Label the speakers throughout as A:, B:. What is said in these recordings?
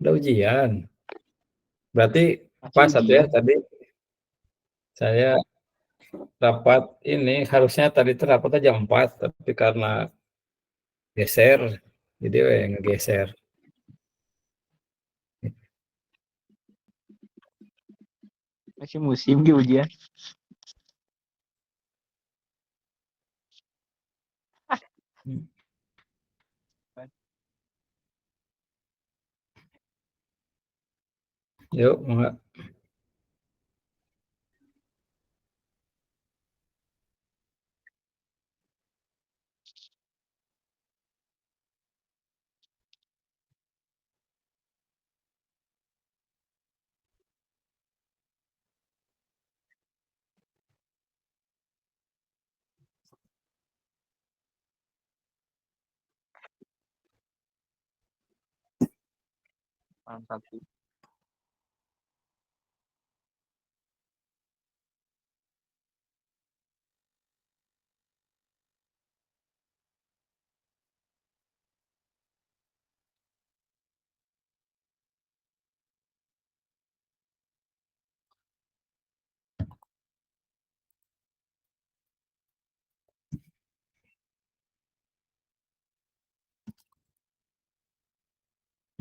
A: Udah ujian. Berarti
B: Masih
A: pas satu ya
B: ujian.
A: tadi saya rapat ini harusnya tadi itu rapatnya jam 4 tapi karena geser jadi ngegeser.
B: Masih musim di ujian.
A: Yuk, enggak.
B: Mantap.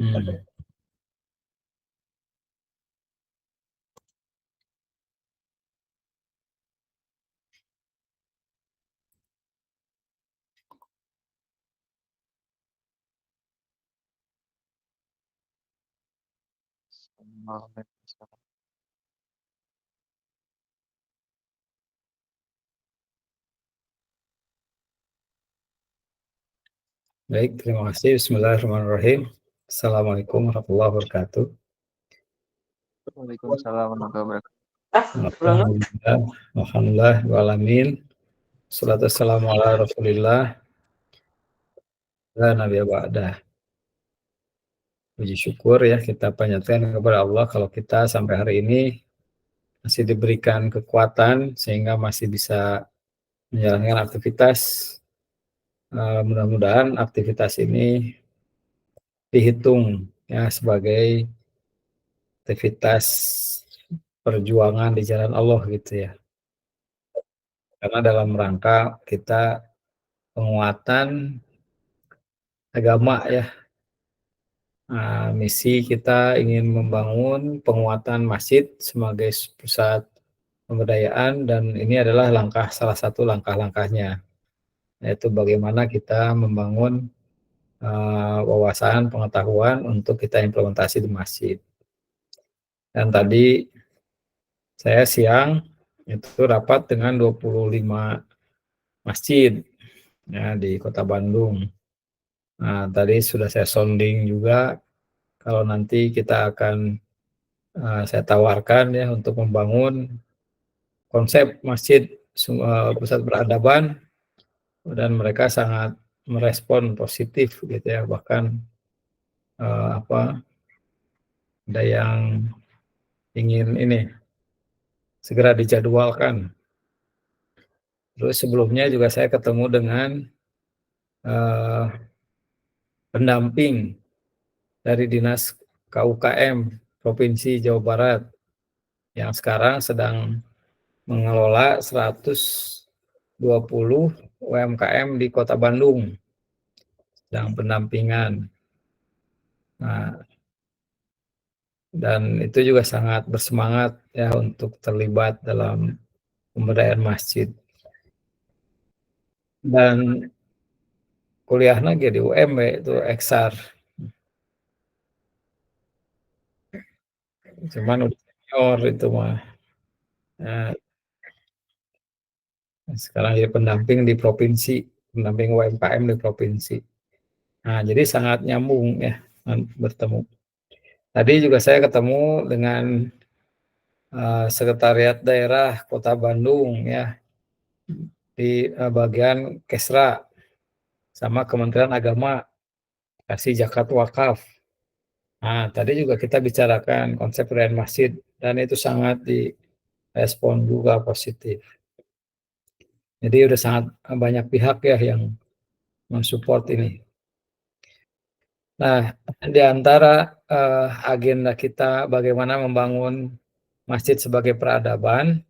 A: Hmm. Baik, terima kasih. Bismillahirrahmanirrahim. Assalamualaikum warahmatullahi wabarakatuh.
B: Waalaikumsalam warahmatullahi wabarakatuh.
A: Alhamdulillah, alhamdulillah, walamin. Salatu wassalamu ala rasulillah wa nabi ba'dah. Puji syukur ya kita panjatkan kepada Allah kalau kita sampai hari ini masih diberikan kekuatan sehingga masih bisa menjalankan aktivitas. Mudah-mudahan aktivitas ini dihitung ya sebagai aktivitas perjuangan di jalan Allah gitu ya. Karena dalam rangka kita penguatan agama ya. Misi kita ingin membangun penguatan masjid sebagai pusat pemberdayaan dan ini adalah salah satu langkah-langkahnya, yaitu bagaimana kita membangun wawasan pengetahuan untuk kita implementasi di masjid. Dan tadi saya siang itu rapat dengan 25 masjid ya di Kota Bandung. Nah, tadi sudah saya sounding juga kalau nanti kita akan saya tawarkan ya untuk membangun konsep masjid pusat peradaban dan mereka sangat merespon positif gitu ya, bahkan ada yang ingin ini segera dijadwalkan. Terus sebelumnya juga saya ketemu dengan pendamping dari Dinas KUKM Provinsi Jawa Barat yang sekarang sedang mengelola 120 UMKM di Kota Bandung, sedang pendampingan. Nah, dan itu juga sangat bersemangat ya untuk terlibat dalam pemberdayaan masjid. Dan kuliahnya di UMB itu EXAR. Cuman udah senior itu mah. Nah, sekarang jadi pendamping di provinsi, pendamping UMKM di provinsi. Nah, jadi sangat nyambung ya bertemu. Tadi juga saya ketemu dengan Sekretariat Daerah Kota Bandung ya di bagian Kesra sama Kementerian Agama kasih zakat wakaf. Nah, tadi juga kita bicarakan konsep pemberdayaan masjid dan itu sangat direspon juga positif. Jadi udah sangat banyak pihak ya yang mensupport ini. Nah, di antara, agenda kita bagaimana membangun masjid sebagai peradaban,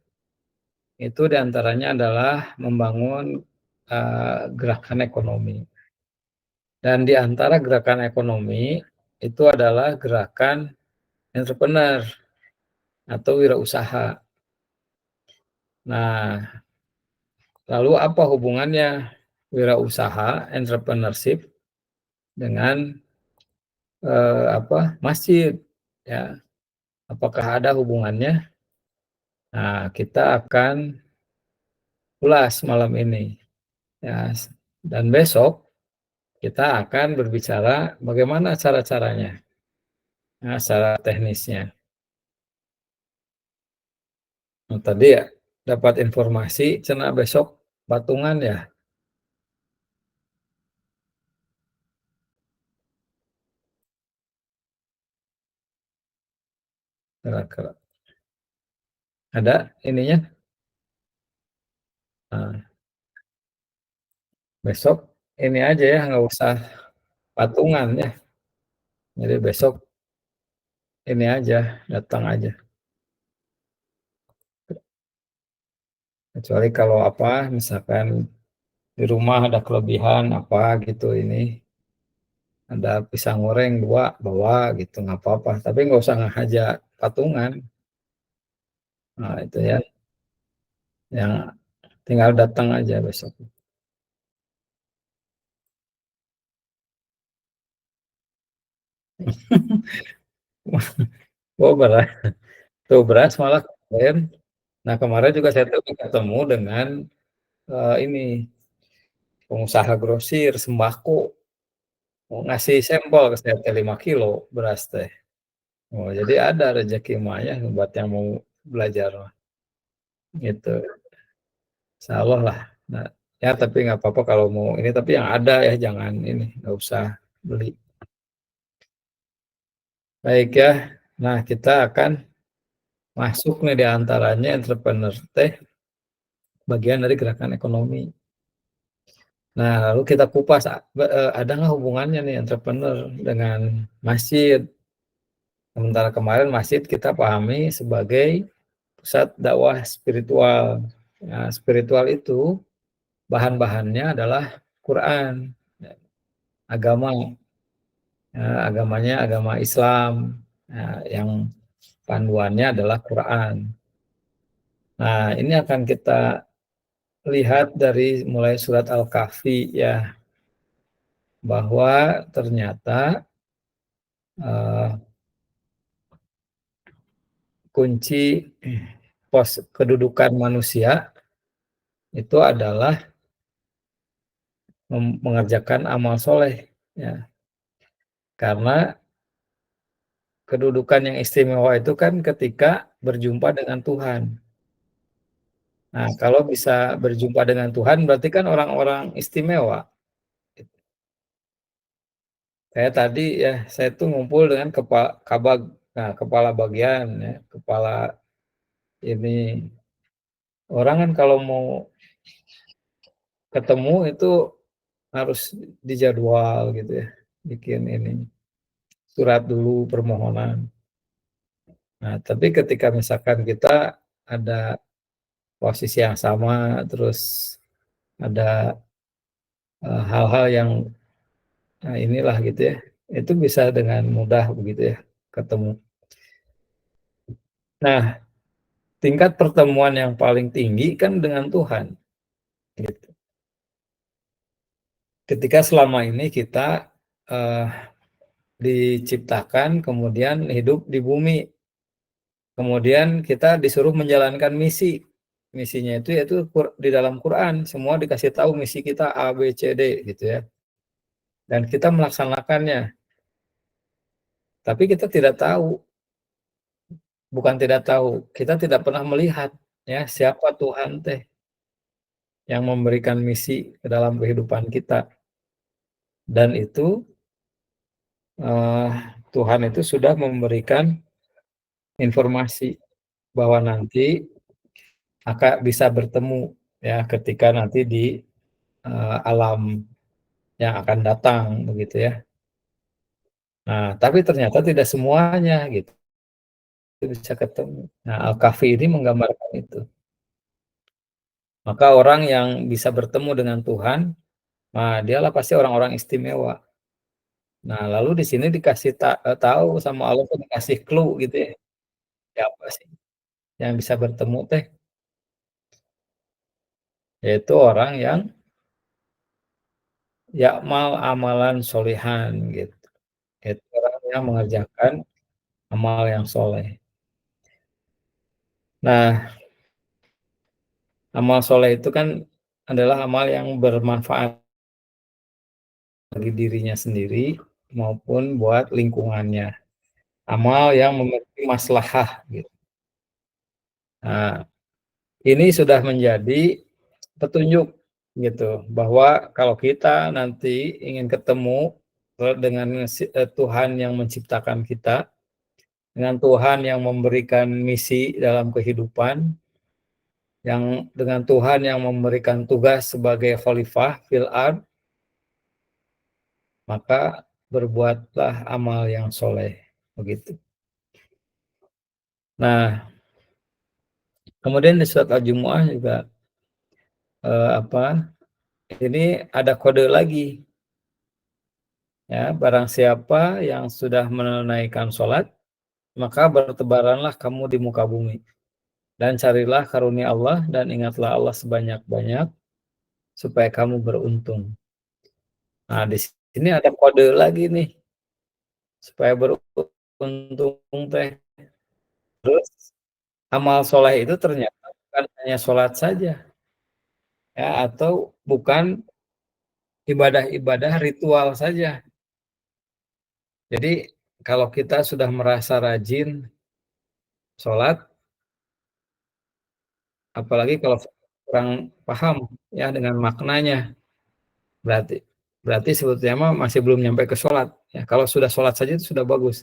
A: itu di antaranya adalah membangun, gerakan ekonomi. Dan di antara gerakan ekonomi, itu adalah gerakan entrepreneur atau wirausaha. Nah, lalu apa hubungannya wirausaha, entrepreneurship dengan, masjid, ya? Apakah ada hubungannya? Nah, kita akan ulas malam ini, ya. Dan besok kita akan berbicara bagaimana cara-caranya, nah, secara teknisnya. Nah, tadi ya dapat informasi cenah besok patungan ya, kira-kira. Ada ininya? Nah, besok ini aja ya, nggak usah patungan ya. Jadi besok ini aja, datang aja. Kecuali kalau apa, misalkan di rumah ada kelebihan apa gitu ini, ada pisang goreng 2 bawa gitu, nggak apa-apa. Tapi nggak usah ngajak patungan. Nah, itu ya, yang tinggal datang aja besok. Oh, beras. Tuh beras malah kemarin. Nah, kemarin juga saya tuh ketemu dengan, ini pengusaha grosir sembako, mau ngasih sampel ke saya teh 5 kilo beras teh. Oh, jadi ada rezeki mah ya buat yang mau belajar mah, gitu. Insyaallah lah. Nah, ya tapi nggak apa-apa kalau mau ini, tapi yang ada ya jangan ini, nggak usah beli. Baik ya. Nah, kita akan masuk nih di antaranya entrepreneur teh bagian dari gerakan ekonomi. Nah, lalu kita kupas, ada nggak hubungannya nih entrepreneur dengan masjid? Sementara kemarin masjid kita pahami sebagai pusat dakwah spiritual. Nah, spiritual itu bahan-bahannya adalah Quran, ya, agama, agamanya agama Islam, yang panduannya adalah Quran. Nah, ini akan kita lihat dari mulai surat Al-Kahfi ya, bahwa ternyata, eee, kunci kedudukan manusia itu adalah mengerjakan amal soleh, ya. Karena kedudukan yang istimewa itu kan ketika berjumpa dengan Tuhan. Nah, kalau bisa berjumpa dengan Tuhan berarti kan orang-orang istimewa. Kayak tadi ya, saya tuh ngumpul dengan kepala bagian ya, kepala ini. Orang kan kalau mau ketemu itu harus dijadwal gitu ya, bikin ini, surat dulu permohonan. Nah, tapi ketika misalkan kita ada posisi yang sama, terus ada, hal-hal yang, inilah gitu ya, itu bisa dengan mudah begitu ya, ketemu. Nah, tingkat pertemuan yang paling tinggi kan dengan Tuhan, gitu. Ketika selama ini kita, eee, diciptakan kemudian hidup di bumi, kemudian kita disuruh menjalankan misi. Misinya itu yaitu di dalam Quran, semua dikasih tahu misi kita A, B, C, D gitu ya, dan kita melaksanakannya. Tapi kita tidak tahu, bukan tidak tahu, kita tidak pernah melihat ya siapa Tuhan teh yang memberikan misi ke dalam kehidupan kita. Dan itu, eee, Tuhan itu sudah memberikan informasi bahwa nanti bisa bertemu ya ketika nanti di, alam yang akan datang begitu ya. Nah, tapi ternyata tidak semuanya gitu bisa ketemu. Nah, Al-Kahfi ini menggambarkan itu. Maka orang yang bisa bertemu dengan Tuhan, nah dialah pasti orang-orang istimewa. Nah, lalu di sini dikasih tahu sama Allah tuh dikasih clue gitu ya. Siapa sih yang bisa bertemu teh? Yaitu orang yang ya'mal amalan solihan gitu. Itu orang yang mengerjakan amal yang soleh. Nah, amal soleh itu kan adalah amal yang bermanfaat bagi dirinya sendiri maupun buat lingkungannya. Amal yang memiliki maslahah gitu. Nah, ini sudah menjadi petunjuk gitu bahwa kalau kita nanti ingin ketemu dengan Tuhan yang menciptakan kita, dengan Tuhan yang memberikan misi dalam kehidupan, yang dengan Tuhan yang memberikan tugas sebagai khalifah fil ard, maka berbuatlah amal yang soleh begitu. Nah, kemudian di surat Al-Jumu'ah juga apa? Ini ada kode lagi ya, barang siapa yang sudah menunaikan sholat, maka bertebaranlah kamu di muka bumi dan carilah karunia Allah dan ingatlah Allah sebanyak-banyak supaya kamu beruntung. Nah, di sini ada kode lagi nih supaya beruntung teh. Terus amal soleh itu ternyata bukan hanya sholat saja ya, atau bukan ibadah-ibadah ritual saja. Jadi kalau kita sudah merasa rajin sholat, apalagi kalau kurang paham ya dengan maknanya, berarti berarti sebetulnya mah masih belum nyampe ke sholat. Ya, kalau sudah sholat saja itu sudah bagus.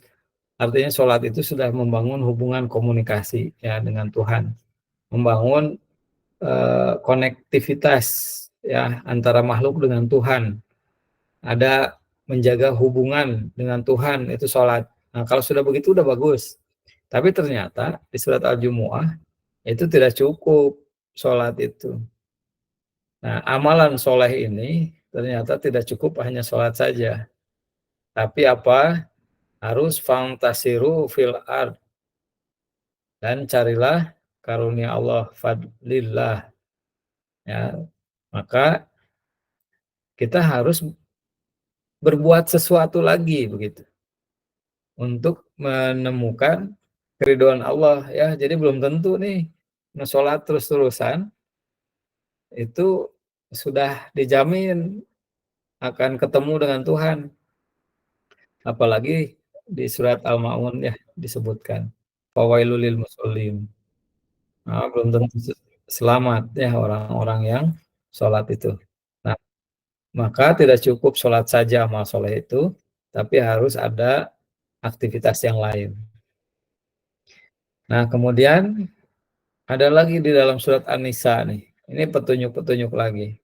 A: Artinya sholat itu sudah membangun hubungan komunikasi ya dengan Tuhan, membangun konektivitas ya antara makhluk dengan Tuhan. Ada menjaga hubungan dengan Tuhan itu sholat. Nah, kalau sudah begitu udah bagus. Tapi ternyata di surat Al-Jumu'ah itu tidak cukup sholat itu. Nah, amalan soleh ini ternyata tidak cukup hanya sholat saja. Tapi apa? Harus fantasiru fil ard dan carilah karunia Allah fadlillah. Ya, maka kita harus berbuat sesuatu lagi begitu untuk menemukan keridhaan Allah ya. Jadi belum tentu nih sholat terus-terusan itu sudah dijamin akan ketemu dengan Tuhan. Apalagi di surat Al-Maun ya disebutkan, fawailul lil musallin. Nah, belum tentu selamat ya orang-orang yang sholat itu. Nah, maka tidak cukup sholat saja amal soleh itu, tapi harus ada aktivitas yang lain. Nah, kemudian ada lagi di dalam surat An-Nisa nih. Ini petunjuk-petunjuk lagi.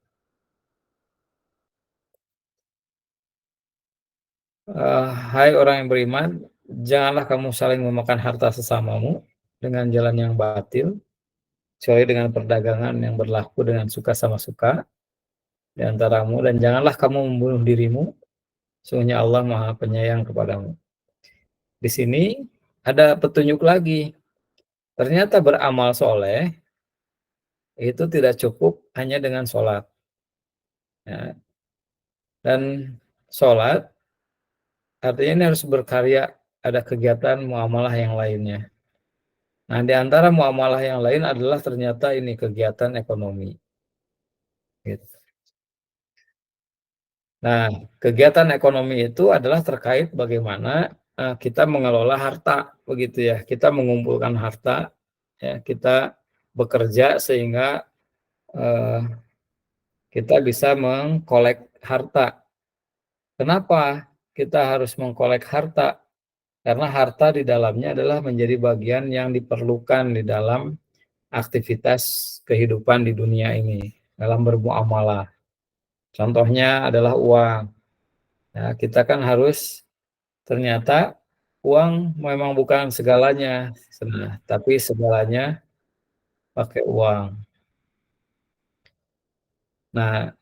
A: Hai orang yang beriman, janganlah kamu saling memakan harta sesamamu dengan jalan yang batil, kecuali dengan perdagangan yang berlaku dengan suka sama suka di antaramu, dan janganlah kamu membunuh dirimu, sesungguhnya Allah Maha Penyayang kepadamu. Di sini ada petunjuk lagi. Ternyata beramal soleh itu tidak cukup hanya dengan sholat. Ya. Dan sholat artinya ini harus berkarya, ada kegiatan muamalah yang lainnya. Nah, di antara muamalah yang lain adalah ternyata ini kegiatan ekonomi. Gitu. Nah, kegiatan ekonomi itu adalah terkait bagaimana kita mengelola harta, begitu ya. Kita mengumpulkan harta, ya, kita bekerja sehingga eh, kita bisa mengkolek harta. Kenapa kita harus mengkolek harta? Karena harta di dalamnya adalah menjadi bagian yang diperlukan di dalam aktivitas kehidupan di dunia ini, dalam bermuamalah. Contohnya adalah uang. Ya, kita kan harus ternyata uang memang bukan segalanya, tapi segalanya pakai uang. Nah,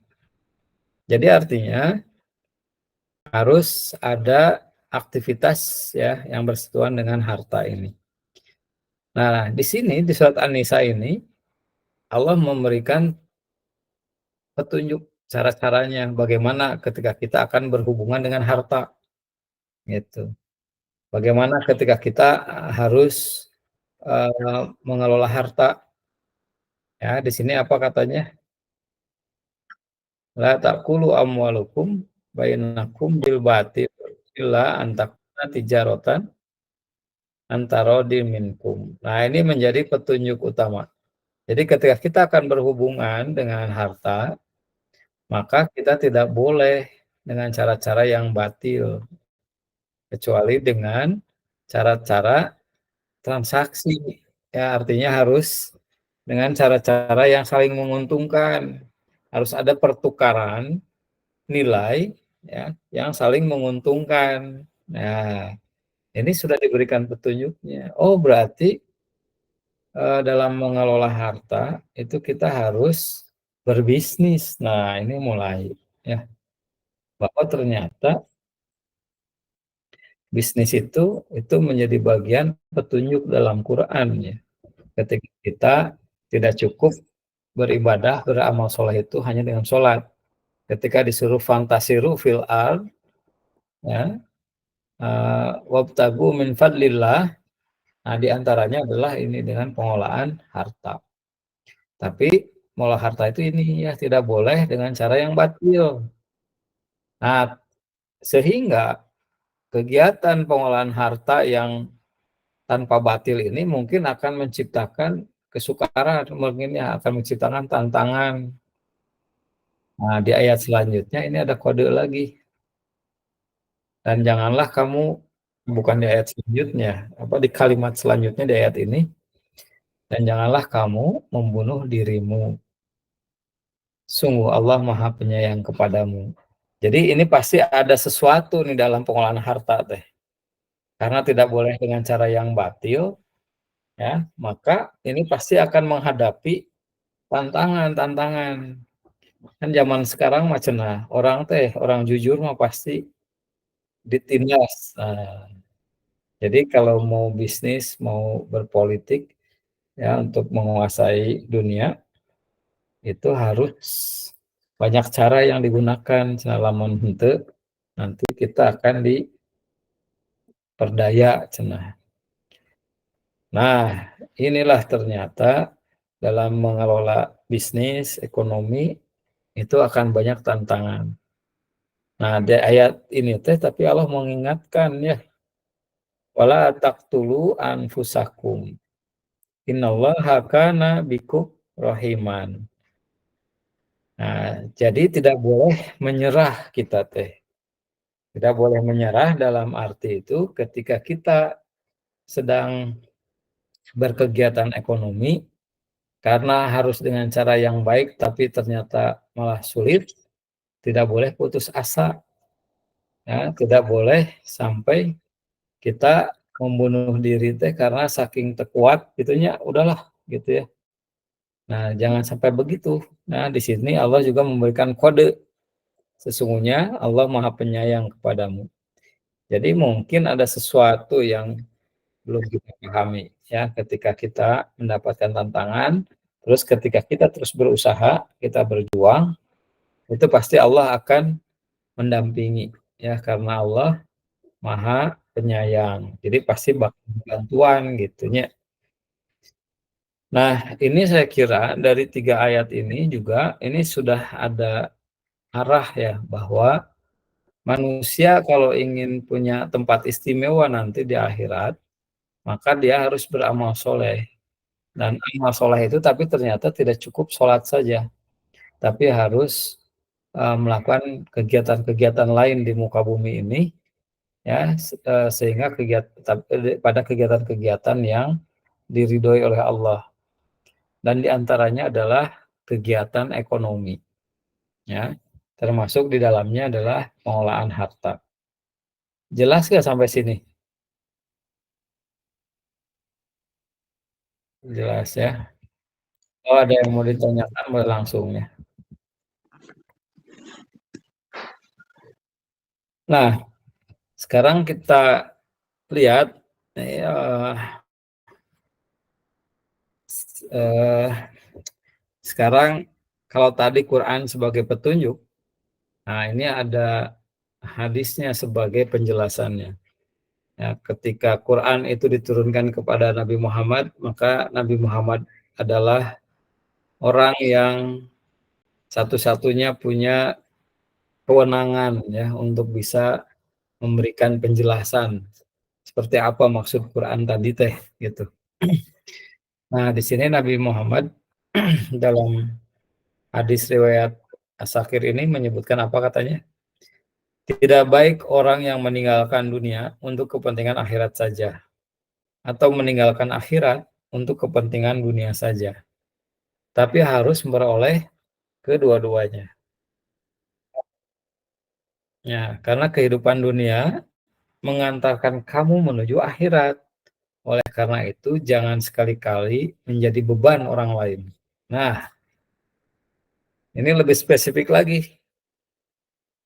A: jadi artinya harus ada aktivitas ya yang bersentuhan dengan harta ini. Nah, di sini di surat An-Nisa ini Allah memberikan petunjuk cara-caranya bagaimana ketika kita akan berhubungan dengan harta gitu. Bagaimana ketika kita harus mengelola harta ya. Di sini apa katanya? La ta'kulu amwalukum bainakum bil batil illa an takuna tijaratan antarodin minkum. Nah, ini menjadi petunjuk utama. Jadi ketika kita akan berhubungan dengan harta, maka kita tidak boleh dengan cara-cara yang batil, kecuali dengan cara-cara transaksi. Ya, artinya harus dengan cara-cara yang saling menguntungkan. Harus ada pertukaran nilai ya yang saling menguntungkan. Nah, ini sudah diberikan petunjuknya. Oh, berarti dalam mengelola harta itu kita harus berbisnis. Nah, ini mulai ya bahwa ternyata bisnis itu menjadi bagian petunjuk dalam Quran ya. Ketika kita tidak cukup beribadah, beramal soleh itu hanya dengan sholat. Ketika disuruh fantasiru fil ard ya, wabtagu min fadlillah. Nah, di antaranya adalah ini dengan pengolahan harta. Tapi mengolah harta itu ini ya tidak boleh dengan cara yang batil. Nah, sehingga kegiatan pengolahan harta yang tanpa batil ini mungkin akan menciptakan kesukaran, mungkin ya akan menciptakan tantangan. Nah, di ayat selanjutnya ini ada kode lagi. Dan janganlah kamu, bukan di ayat selanjutnya, apa di kalimat selanjutnya di ayat ini, dan janganlah kamu membunuh dirimu. Sungguh Allah Maha Penyayang kepadamu. Jadi ini pasti ada sesuatu nih dalam pengolahan harta teh. Karena tidak boleh dengan cara yang batil, ya, maka ini pasti akan menghadapi tantangan-tantangan. Kan zaman sekarang mah cenah, orang jujur mah pasti ditindas. Nah, jadi kalau mau bisnis, mau berpolitik, ya untuk menguasai dunia, itu harus banyak cara yang digunakan. Cenah lamun henteu, nanti kita akan diperdaya cenah. Nah, inilah ternyata dalam mengelola bisnis, ekonomi, itu akan banyak tantangan. Nah, di ayat ini teh tapi Allah mengingatkan ya, wala taqtulu anfusakum. Innallaha kana bikum rahiman. Nah, jadi tidak boleh menyerah kita teh. Tidak boleh menyerah dalam arti itu ketika kita sedang berkegiatan ekonomi karena harus dengan cara yang baik tapi ternyata malah sulit, tidak boleh putus asa. Ya, tidak boleh sampai kita membunuh diri teh karena saking terkuat gitunya, udahlah gitu ya. Nah, jangan sampai begitu. Nah, di sini Allah juga memberikan kode. Sesungguhnya Allah Maha Penyayang kepadamu. Jadi mungkin ada sesuatu yang belum kita pahami ya ketika kita mendapatkan tantangan, terus ketika kita terus berusaha, kita berjuang, itu pasti Allah akan mendampingi ya karena Allah Maha Penyayang. Jadi pasti bakal bantuan gitunya. Nah, ini saya kira dari 3 ayat ini juga ini sudah ada arah ya bahwa manusia kalau ingin punya tempat istimewa nanti di akhirat, maka dia harus beramal soleh. Dan amal soleh itu tapi ternyata tidak cukup sholat saja, tapi harus melakukan kegiatan-kegiatan lain di muka bumi ini, ya, sehingga pada kegiatan-kegiatan yang diridhoi oleh Allah. Dan diantaranya adalah kegiatan ekonomi, ya, termasuk di dalamnya adalah pengolahan harta. Jelas nggak sampai sini? Jelas ya. Oh, ada yang mau ditanyakan boleh langsung ya. Nah, sekarang kita lihat, eee eee, sekarang kalau tadi Quran sebagai petunjuk, nah ini ada hadisnya sebagai penjelasannya. Ya, ketika Quran itu diturunkan kepada Nabi Muhammad, maka Nabi Muhammad adalah orang yang satu-satunya punya kewenangan ya untuk bisa memberikan penjelasan seperti apa maksud Quran tadi teh gitu. Nah, di sini Nabi Muhammad dalam hadis riwayat As-Sakir ini menyebutkan apa katanya? Tidak baik orang yang meninggalkan dunia untuk kepentingan akhirat saja atau meninggalkan akhirat untuk kepentingan dunia saja, tapi harus memperoleh kedua-duanya. Ya, karena kehidupan dunia mengantarkan kamu menuju akhirat. Oleh karena itu, jangan sekali-kali menjadi beban orang lain. Nah, ini lebih spesifik lagi.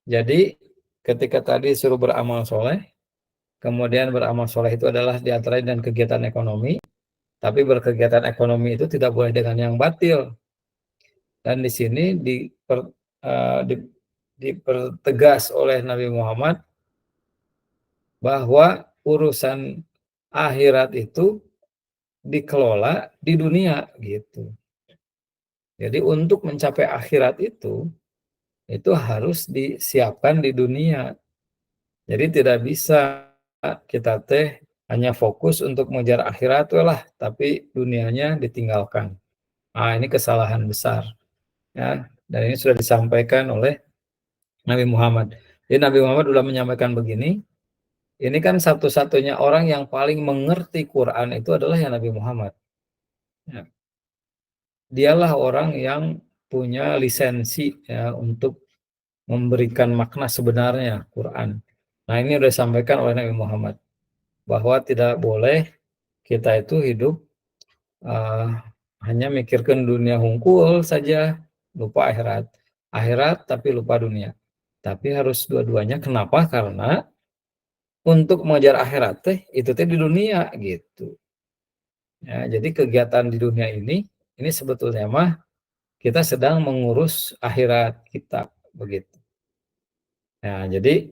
A: Jadi, ketika tadi suruh beramal soleh, kemudian beramal soleh itu adalah diantara dan kegiatan ekonomi, tapi berkegiatan ekonomi itu tidak boleh dengan yang batil. Dan di sini dipertegas oleh Nabi Muhammad bahwa urusan akhirat itu dikelola di dunia gitu. Jadi untuk mencapai akhirat itu harus disiapkan di dunia. Jadi tidak bisa kita teh hanya fokus untuk mengejar akhirat lah, tapi dunianya ditinggalkan. Nah, ini kesalahan besar ya. Dan ini sudah disampaikan oleh Nabi Muhammad. Jadi Nabi Muhammad sudah menyampaikan begini, ini kan satu-satunya orang yang paling mengerti Quran itu adalah ya Nabi Muhammad. Ya. Dialah orang yang punya lisensi ya untuk memberikan makna sebenarnya Quran. Nah, ini sudah disampaikan oleh Nabi Muhammad bahwa tidak boleh kita itu hidup uh, hanya mikirkan dunia hungkul saja, lupa akhirat. Akhirat tapi lupa dunia. Tapi harus dua-duanya. Kenapa? Karena untuk mengejar akhirat teh itu teh di dunia gitu. Ya, jadi kegiatan di dunia ini sebetulnya mah kita sedang mengurus akhirat kita begitu. Nah, jadi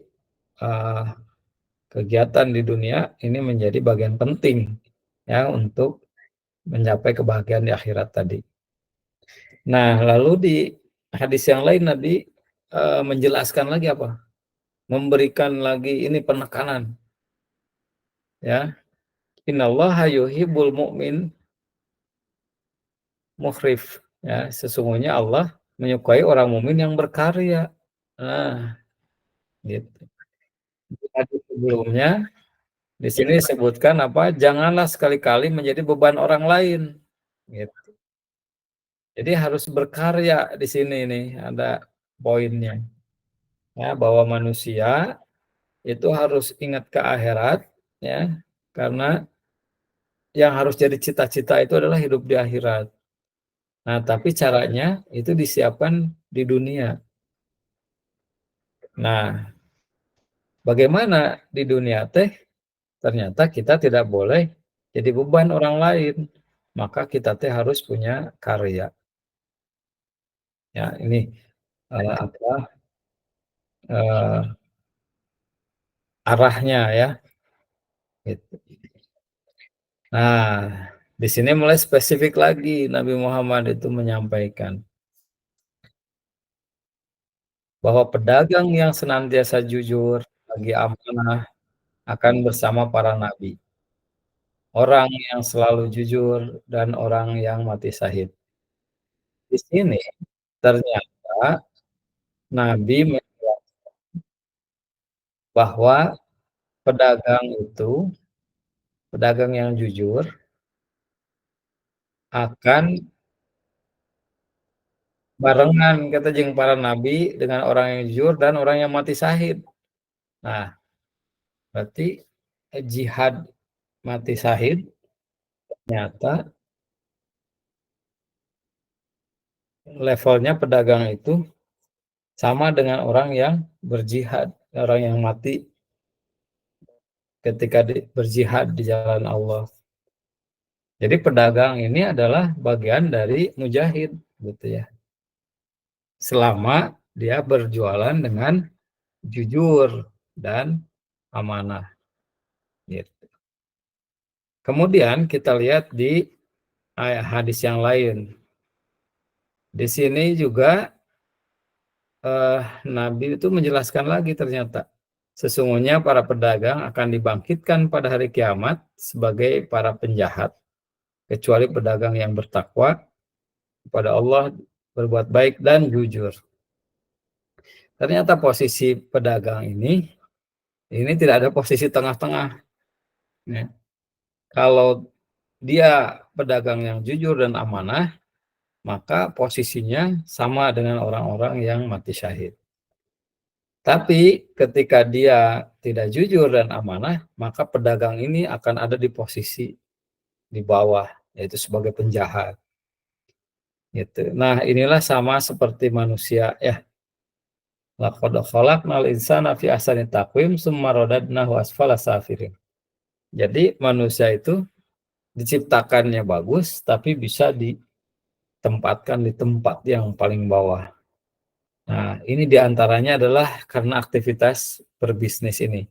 A: uh, kegiatan di dunia ini menjadi bagian penting ya untuk mencapai kebahagiaan di akhirat tadi. Nah, lalu di hadis yang lain Nabi menjelaskan lagi apa? Memberikan lagi ini penekanan ya. Innallaha yuhibbul mu'min mukhrif ya. Sesungguhnya Allah menyukai orang mukmin yang berkarya. Nah, gitu. Di hadis sebelumnya di sini disebutkan apa? Janganlah sekali-kali menjadi beban orang lain. Gitu. Jadi harus berkarya di sini nih ada poinnya. Ya, bahwa manusia itu harus ingat ke akhirat ya. Karena yang harus jadi cita-cita itu adalah hidup di akhirat. Nah, tapi caranya itu disiapkan di dunia. Nah, bagaimana di dunia teh? Ternyata kita tidak boleh jadi beban orang lain. Maka kita teh harus punya karya. Ya, ini apa arahnya ya. Gitu. Nah, di sini mulai spesifik lagi Nabi Muhammad itu menyampaikan bahwa pedagang yang senantiasa jujur bagi amanah akan bersama para nabi. Orang yang selalu jujur dan orang yang mati syahid. Di sini ternyata Nabi menjelaskan bahwa pedagang itu, pedagang yang jujur akan barengan kata jeung para nabi dengan orang yang jujur dan orang yang mati syahid. Nah, Berarti jihad mati syahid ternyata levelnya pedagang itu sama dengan orang yang berjihad, orang yang mati ketika berjihad di jalan Allah. Jadi pedagang ini adalah bagian dari mujahid, gitu ya. Selama dia berjualan dengan jujur dan amanah. Gitu. Kemudian kita lihat di hadis yang lain. Di sini juga Nabi itu menjelaskan lagi ternyata. Sesungguhnya para pedagang akan dibangkitkan pada hari kiamat sebagai para penjahat, kecuali pedagang yang bertakwa kepada Allah, berbuat baik dan jujur. Ternyata posisi pedagang ini tidak ada posisi tengah-tengah. Ya. Kalau dia pedagang yang jujur dan amanah, maka posisinya sama dengan orang-orang yang mati syahid. Tapi ketika dia tidak jujur dan amanah, maka pedagang ini akan ada di posisi di bawah, yaitu sebagai penjahat. Gitu. Nah, inilah sama seperti manusia ya. Laqad khalaqnal insana fi ahsani taqwim tsumma radadnahu asfala safirin. Jadi manusia itu diciptakannya bagus, tapi bisa ditempatkan di tempat yang paling bawah. Nah, ini diantaranya adalah karena aktivitas berbisnis ini.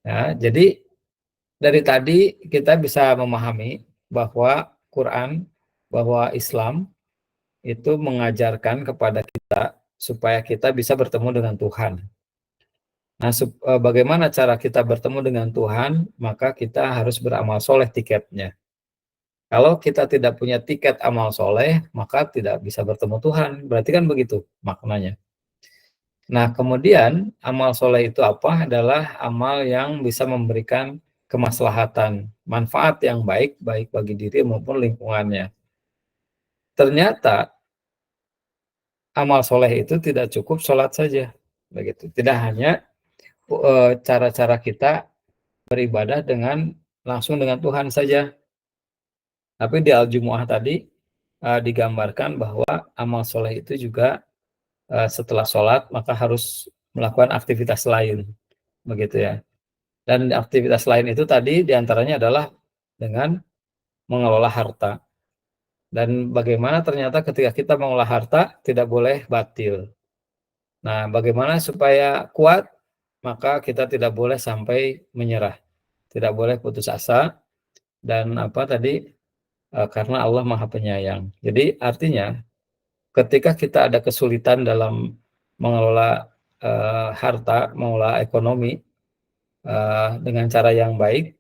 A: Ya, jadi dari tadi kita bisa memahami bahwa Quran, bahwa Islam itu mengajarkan kepada kita supaya kita bisa bertemu dengan Tuhan. Nah, bagaimana cara kita bertemu dengan Tuhan? Maka kita harus beramal soleh tiketnya. Kalau kita tidak punya tiket amal soleh, maka tidak bisa bertemu Tuhan. Berarti kan begitu maknanya. Nah, kemudian amal soleh itu apa? Adalah amal yang bisa memberikan kemaslahatan, manfaat yang baik, baik bagi diri maupun lingkungannya. Ternyata amal soleh itu tidak cukup sholat saja. Begitu. Tidak hanya cara-cara kita beribadah dengan langsung dengan Tuhan saja. Tapi di Al-Jumu'ah tadi digambarkan bahwa amal soleh itu juga setelah sholat maka harus melakukan aktivitas lain, begitu ya. Dan aktivitas lain itu tadi diantaranya adalah dengan mengelola harta. Dan bagaimana ternyata ketika kita mengelola harta tidak boleh batil. Nah, bagaimana supaya kuat? Maka kita tidak boleh sampai menyerah, tidak boleh putus asa, dan apa tadi karena Allah Maha Penyayang. Jadi artinya ketika kita ada kesulitan dalam mengelola harta, mengelola ekonomi dengan cara yang baik,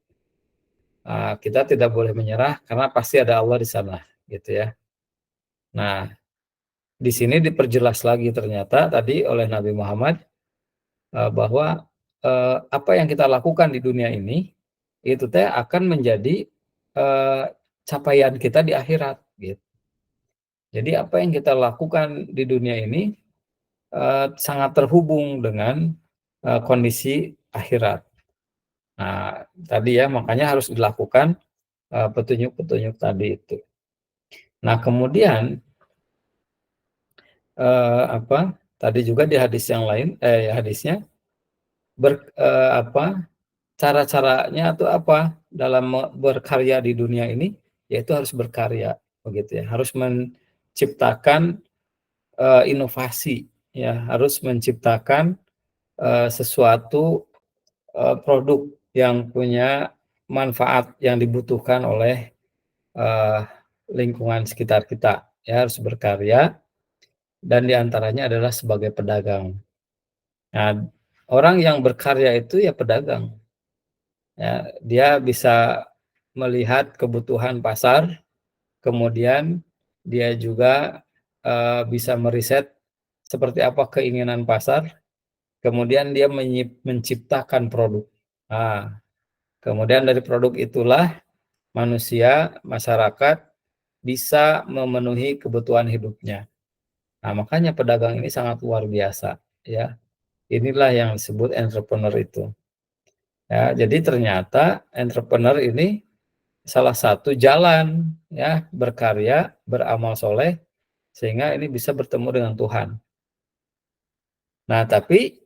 A: kita tidak boleh menyerah karena pasti ada Allah di sana, gitu ya. Nah, di sini diperjelas lagi ternyata tadi oleh Nabi Muhammad bahwa apa yang kita lakukan di dunia ini itu teh akan menjadi capaian kita di akhirat, gitu. Jadi apa yang kita lakukan di dunia ini sangat terhubung dengan kondisi akhirat. Nah, tadi ya makanya harus dilakukan petunjuk-petunjuk tadi itu. Nah, kemudian apa? Tadi juga di hadis yang lain hadisnya cara-caranya atau apa dalam berkarya di dunia ini, yaitu harus berkarya, begitu ya. Harus menciptakan inovasi, ya, harus menciptakan sesuatu produk yang punya manfaat yang dibutuhkan oleh lingkungan sekitar kita. Ya, harus berkarya dan diantaranya adalah sebagai pedagang. Nah, orang yang berkarya itu ya pedagang. Ya, dia bisa melihat kebutuhan pasar, kemudian dia juga bisa meriset seperti apa keinginan pasar, kemudian dia menciptakan produk. Nah, kemudian dari produk itulah manusia, masyarakat bisa memenuhi kebutuhan hidupnya. Nah, makanya pedagang ini sangat luar biasa, ya. Inilah yang disebut entrepreneur itu. Ya, jadi ternyata entrepreneur ini salah satu jalan ya berkarya, beramal soleh sehingga ini bisa bertemu dengan Tuhan. Nah, tapi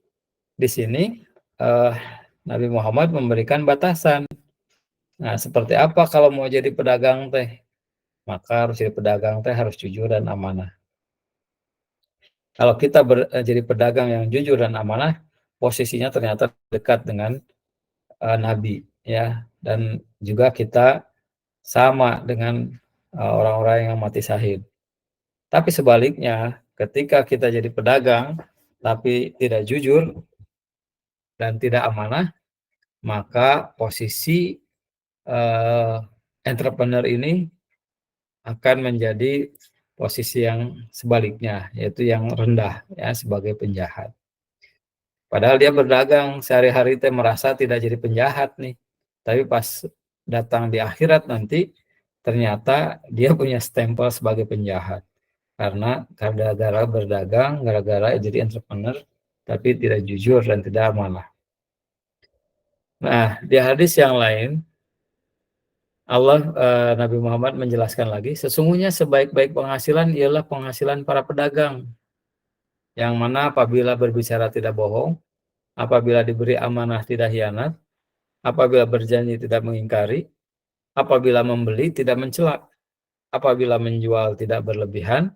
A: di sini eh, Nabi Muhammad memberikan batasan. Nah, seperti apa kalau mau jadi pedagang teh? Maka harus jadi pedagang teh harus jujur dan amanah. Kalau kita jadi pedagang yang jujur dan amanah, posisinya ternyata dekat dengan Nabi ya, dan juga kita sama dengan orang-orang yang mati syahid. Tapi sebaliknya, ketika kita jadi pedagang tapi tidak jujur dan tidak amanah, maka posisi entrepreneur ini akan menjadi posisi yang sebaliknya, yaitu yang rendah ya sebagai penjahat. Padahal dia berdagang sehari-hari teh merasa tidak jadi penjahat nih. Tapi pas datang di akhirat nanti ternyata dia punya stempel sebagai penjahat. Karena gara-gara berdagang, gara-gara jadi entrepreneur tapi tidak jujur dan tidak amanah. Nah, di hadis yang lain Nabi Muhammad menjelaskan lagi, sesungguhnya sebaik-baik penghasilan ialah penghasilan para pedagang, yang mana apabila berbicara tidak bohong, apabila diberi amanah tidak hianat, apabila berjanji tidak mengingkari, apabila membeli tidak mencela, apabila menjual tidak berlebihan,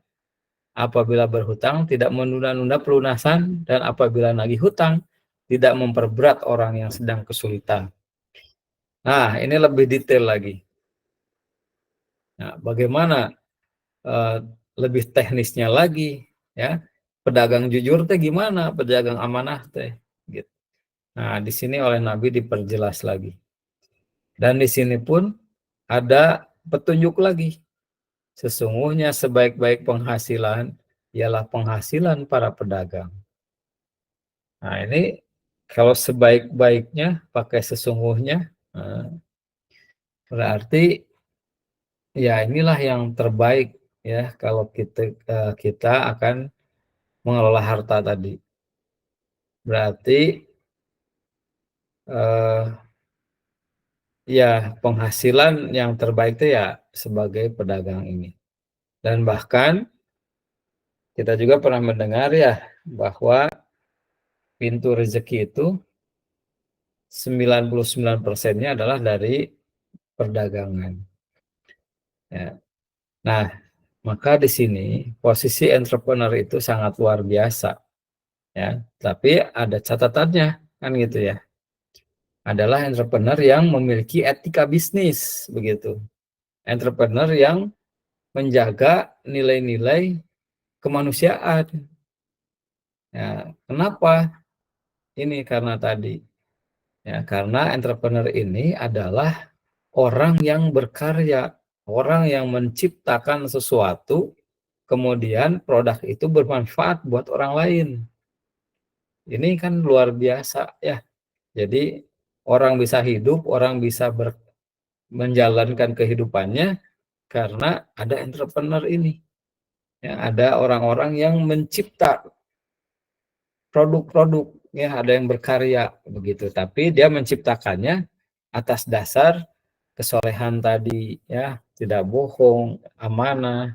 A: apabila berhutang tidak menunda-nunda pelunasan, dan apabila nagih hutang tidak memperberat orang yang sedang kesulitan. Nah, ini lebih detail lagi. Nah, bagaimana lebih teknisnya lagi ya? Pedagang jujur teh gimana? Pedagang amanah teh gitu. Nah, di sini oleh Nabi diperjelas lagi. Dan di sini pun ada petunjuk lagi. Sesungguhnya sebaik-baik penghasilan ialah penghasilan para pedagang. Nah, ini kalau sebaik-baiknya pakai sesungguhnya, berarti ya inilah yang terbaik ya kalau kita akan mengelola harta tadi. Berarti ya penghasilan yang terbaik itu ya sebagai pedagang ini. Dan bahkan kita juga pernah mendengar ya bahwa pintu rezeki itu 99%-nya adalah dari perdagangan. Ya. Nah, maka di sini posisi entrepreneur itu sangat luar biasa ya. Tapi ada catatannya kan gitu ya. Adalah entrepreneur yang memiliki etika bisnis begitu. Entrepreneur yang menjaga nilai-nilai kemanusiaan. Ya, kenapa? Ini karena tadi ya, karena entrepreneur ini adalah orang yang berkarya, orang yang menciptakan sesuatu, kemudian produk itu bermanfaat buat orang lain. Ini kan luar biasa ya. Jadi orang bisa hidup, orang bisa menjalankan kehidupannya karena ada entrepreneur ini. Ya, ada orang-orang yang mencipta produk-produk ya, ada yang berkarya begitu, tapi dia menciptakannya atas dasar kesolehan tadi ya, tidak bohong, amanah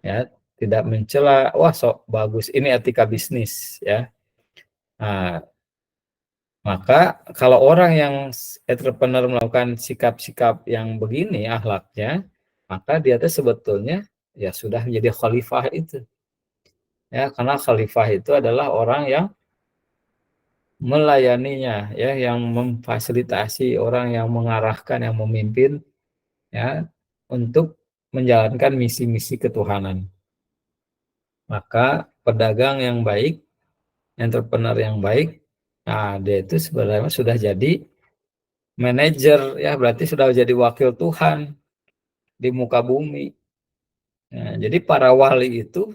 A: ya, tidak mencela. Wah, sok bagus, ini etika bisnis ya. Nah, maka kalau orang yang entrepreneur melakukan sikap-sikap yang begini akhlaknya, maka dia tuh sebetulnya ya sudah menjadi khalifah itu ya, karena khalifah itu adalah orang yang melayaninya ya, yang memfasilitasi, orang yang mengarahkan, yang memimpin ya untuk menjalankan misi-misi ketuhanan. Maka pedagang yang baik, entrepreneur yang baik, nah dia itu sebenarnya sudah jadi manajer ya, berarti sudah jadi wakil Tuhan di muka bumi. Nah, jadi para wali itu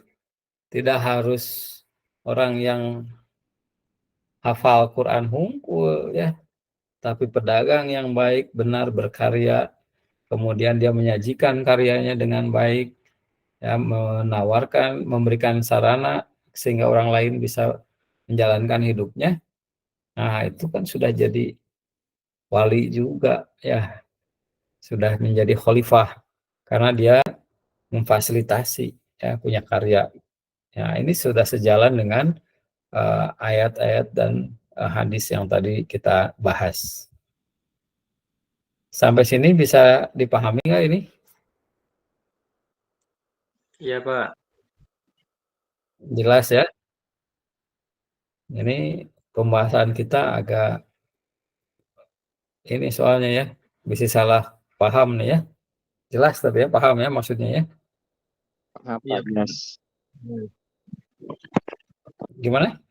A: tidak harus orang yang hafal Quran hungkul ya, tapi pedagang yang baik, benar, berkarya, kemudian dia menyajikan karyanya dengan baik, ya, menawarkan, memberikan sarana sehingga orang lain bisa menjalankan hidupnya. Nah, itu kan sudah jadi wali juga ya, sudah menjadi khalifah karena dia memfasilitasi ya, punya karya. Ya, ini sudah sejalan dengan ayat-ayat dan hadis yang tadi kita bahas. Sampai sini bisa dipahami nggak ini?
B: Iya, Pak.
A: Jelas ya? Ini pembahasan kita agak ini soalnya ya, bisa salah paham nih ya. Jelas tapi ya, paham ya maksudnya ya.
B: Iya,
C: Jelas.
A: Gimana?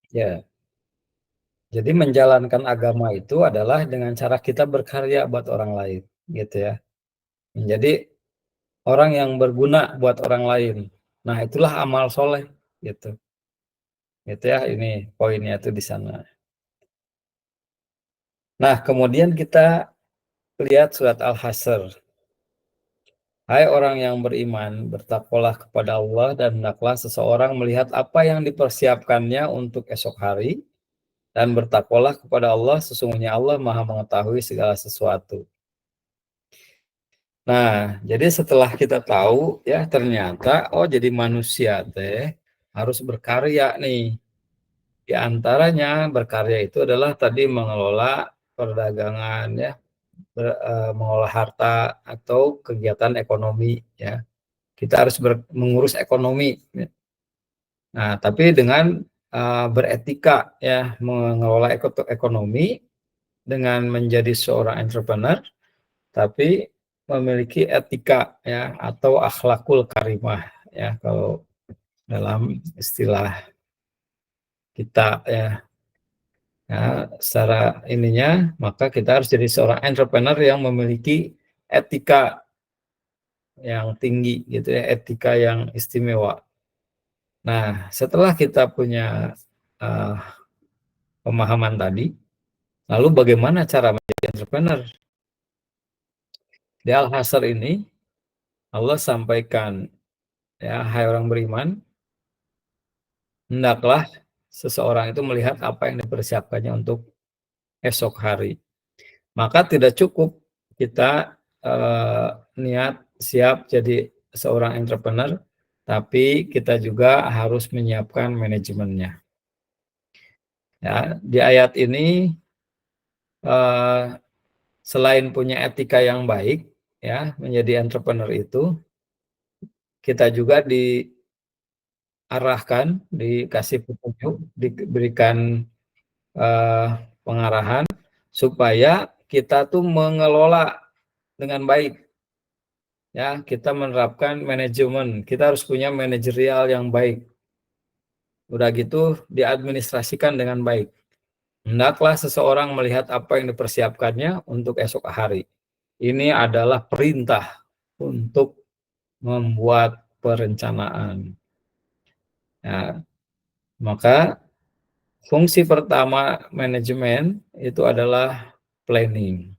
A: Ya, jadi menjalankan agama itu adalah dengan cara kita berkarya buat orang lain, gitu ya. Menjadi orang yang berguna buat orang lain. Nah, itulah amal soleh, gitu. Gitu ya, ini poinnya tuh di sana. Nah, kemudian kita lihat surat Al-Hasr. Hai orang yang beriman, bertakwalah kepada Allah dan hendaklah seseorang melihat apa yang dipersiapkannya untuk esok hari, dan bertakwalah kepada Allah, sesungguhnya Allah Maha mengetahui segala sesuatu. Nah, jadi setelah kita tahu ya ternyata jadi manusia teh harus berkarya nih. Di antaranya berkarya itu adalah tadi mengelola perdagangan ya, mengolah harta atau kegiatan ekonomi ya. Kita harus mengurus ekonomi. Ya. Nah, tapi dengan beretika ya, mengelola ekonomi dengan menjadi seorang entrepreneur, tapi memiliki etika ya atau akhlakul karimah ya kalau dalam istilah kita ya. Nah, secara ininya maka kita harus jadi seorang entrepreneur yang memiliki etika yang tinggi gitu ya, etika yang istimewa. Nah, setelah kita punya uh, pemahaman tadi, lalu bagaimana cara menjadi entrepreneur? Di Al-Hasr ini Allah sampaikan ya, hai orang beriman, hendaklah seseorang itu melihat apa yang dipersiapkannya untuk esok hari. Maka tidak cukup kita niat siap jadi seorang entrepreneur, tapi kita juga harus menyiapkan manajemennya. Ya, di ayat ini selain punya etika yang baik, ya menjadi entrepreneur itu, kita juga diarahkan, dikasih petunjuk, diberikan pengarahan supaya kita tuh mengelola dengan baik. Ya, kita menerapkan manajemen. Kita harus punya manajerial yang baik. Udah gitu diadministrasikan dengan baik. Hendaklah seseorang melihat apa yang dipersiapkannya untuk esok hari. Ini adalah perintah untuk membuat perencanaan. Ya, maka fungsi pertama manajemen itu adalah planning.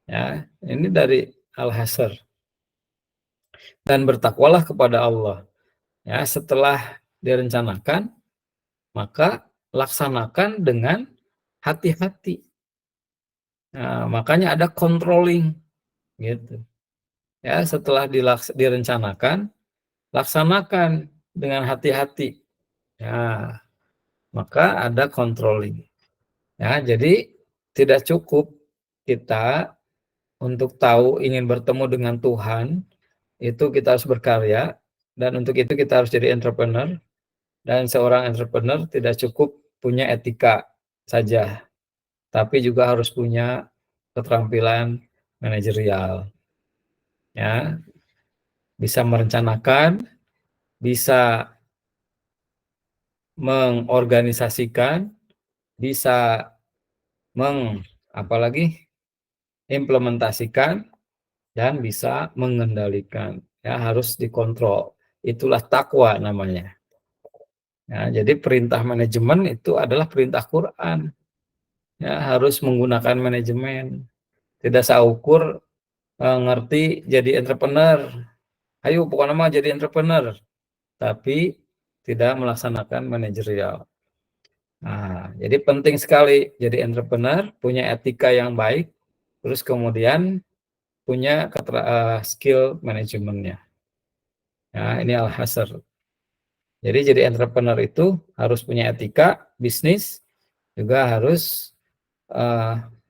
A: Ya, ini dari Al-Hasr. Dan bertakwalah kepada Allah. Ya, setelah direncanakan, maka laksanakan dengan hati-hati. Nah, makanya ada controlling gitu. Ya, setelah direncanakan, laksanakan dengan hati-hati. Ya, maka ada controlling. Ya, jadi tidak cukup kita untuk tahu ingin bertemu dengan Tuhan, itu kita harus berkarya, dan untuk itu kita harus jadi entrepreneur, dan seorang entrepreneur tidak cukup punya etika saja, tapi juga harus punya keterampilan manajerial. Ya, bisa merencanakan, bisa mengorganisasikan, bisa apalagi implementasikan dan bisa mengendalikan, ya harus dikontrol. Itulah takwa namanya. Ya, jadi perintah manajemen itu adalah perintah Quran. Ya, harus menggunakan manajemen. Tidak saukur ngerti jadi entrepreneur. Ayo pokoknya mah jadi entrepreneur, tapi tidak melaksanakan manajerial. Nah, jadi penting sekali jadi entrepreneur, punya etika yang baik, terus kemudian punya skill manajemennya. Ya, ini al-hasr. Jadi entrepreneur itu harus punya etika bisnis, juga harus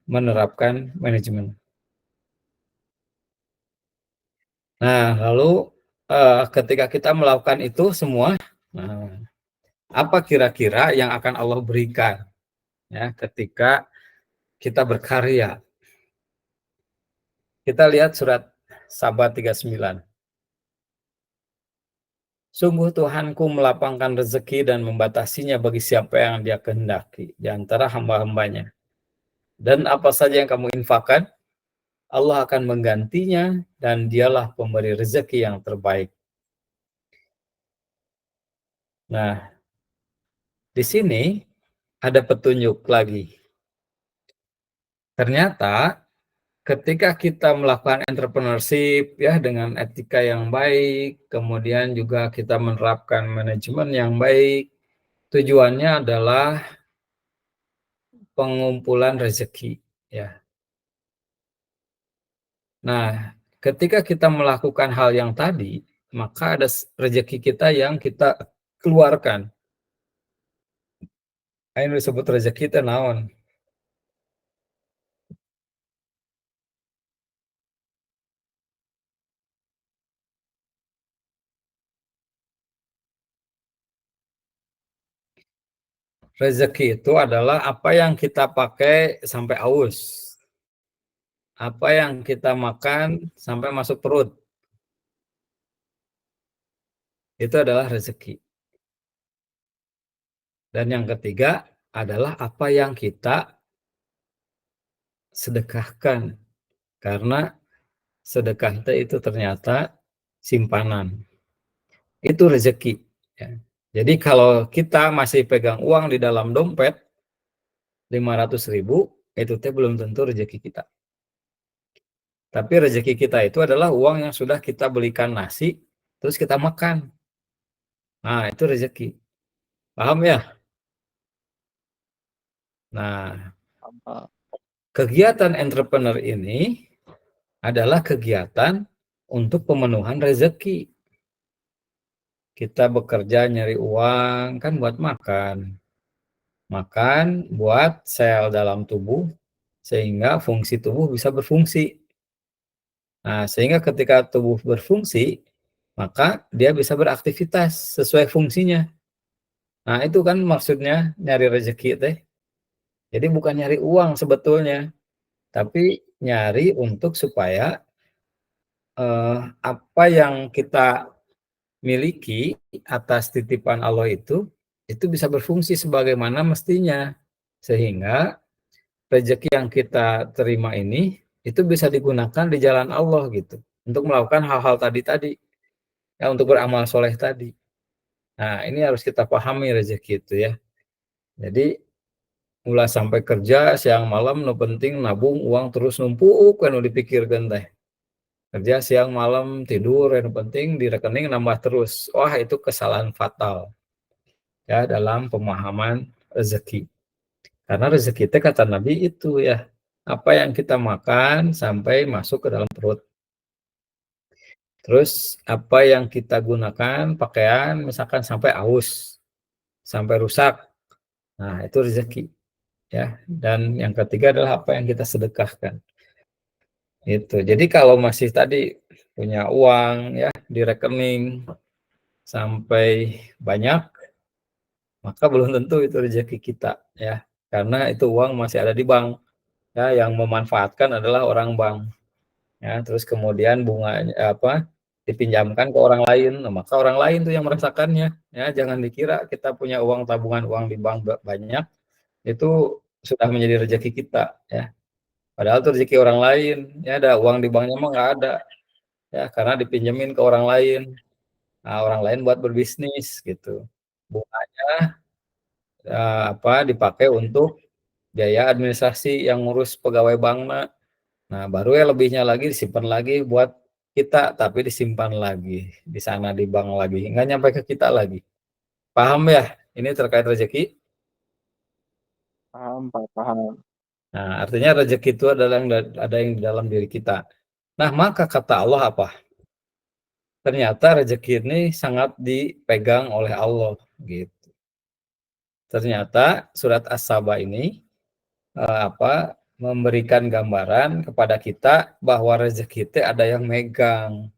A: menerapkan manajemen. Nah, lalu ketika kita melakukan itu semua, apa kira-kira yang akan Allah berikan ya ketika kita berkarya? Kita lihat surat Saba 39. Sungguh Tuhanku melapangkan rezeki dan membatasinya bagi siapa yang Dia kehendaki di antara hamba-hambanya. Dan apa saja yang kamu infakkan, Allah akan menggantinya dan Dialah pemberi rezeki yang terbaik. Nah, di sini ada petunjuk lagi. Ternyata ketika kita melakukan entrepreneurship ya dengan etika yang baik, kemudian juga kita menerapkan manajemen yang baik, tujuannya adalah pengumpulan rezeki ya. Nah, ketika kita melakukan hal yang tadi, maka ada rezeki kita yang kita keluarkan. Ini disebut rezeki itu naon? Rezeki itu adalah apa yang kita pakai sampai aus. Apa yang kita makan sampai masuk perut. Itu adalah rezeki. Dan yang ketiga adalah apa yang kita sedekahkan. Karena sedekah itu ternyata simpanan. Itu rezeki. Ya. Jadi kalau kita masih pegang uang di dalam dompet 500.000, itu belum tentu rezeki kita. Tapi rezeki kita itu adalah uang yang sudah kita belikan nasi, terus kita makan. Nah, itu rezeki. Paham ya? Nah, kegiatan entrepreneur ini adalah kegiatan untuk pemenuhan rezeki. Kita bekerja nyari uang kan buat makan. Makan buat sel dalam tubuh sehingga fungsi tubuh bisa berfungsi. Nah, sehingga ketika tubuh berfungsi, maka dia bisa beraktivitas sesuai fungsinya. Nah, itu kan maksudnya nyari rezeki teh. Jadi bukan nyari uang sebetulnya, tapi nyari untuk supaya apa yang kita miliki atas titipan Allah itu bisa berfungsi sebagaimana mestinya. Sehingga rezeki yang kita terima ini itu bisa digunakan di jalan Allah gitu untuk melakukan hal-hal tadi ya, untuk beramal soleh tadi. Nah, ini harus kita pahami rezeki itu ya. Jadi mulai sampai kerja siang malam no penting nabung uang terus numpuk kan dipikirkan teh. Kerja siang malam tidur yang penting di rekening nambah terus. Wah, itu kesalahan fatal ya dalam pemahaman rezeki. Karena rezeki itu kata Nabi itu ya, apa yang kita makan sampai masuk ke dalam perut. Terus apa yang kita gunakan pakaian misalkan sampai aus, sampai rusak. Nah, itu rezeki ya. Dan yang ketiga adalah apa yang kita sedekahkan. Itu. Jadi kalau masih tadi punya uang ya di rekening sampai banyak, maka belum tentu itu rezeki kita ya. Karena itu uang masih ada di bank. Ya, yang memanfaatkan adalah orang bank. Ya, terus kemudian bunganya dipinjamkan ke orang lain, nah, maka orang lain tuh yang merasakannya. Ya, jangan dikira kita punya uang tabungan uang di bank banyak itu sudah menjadi rezeki kita ya. Padahal itu rezeki orang lain, ya ada uang di banknya mah nggak ada, ya karena dipinjemin ke orang lain. Nah, orang lain buat berbisnis gitu. Bunganya dipakai untuk biaya administrasi yang ngurus pegawai bankna. Nah, baru ya lebihnya lagi disimpan lagi buat kita, tapi disimpan lagi di sana di bank lagi, nggak nyampe ke kita lagi. Paham ya? Ini terkait rezeki.
B: Paham, Pak, paham.
A: Nah, artinya rezeki itu adalah yang ada yang di dalam diri kita. Nah, maka kata Allah apa? Ternyata rezeki ini sangat dipegang oleh Allah gitu. Ternyata surat As-Saba ini memberikan gambaran kepada kita bahwa rezeki itu ada yang megang,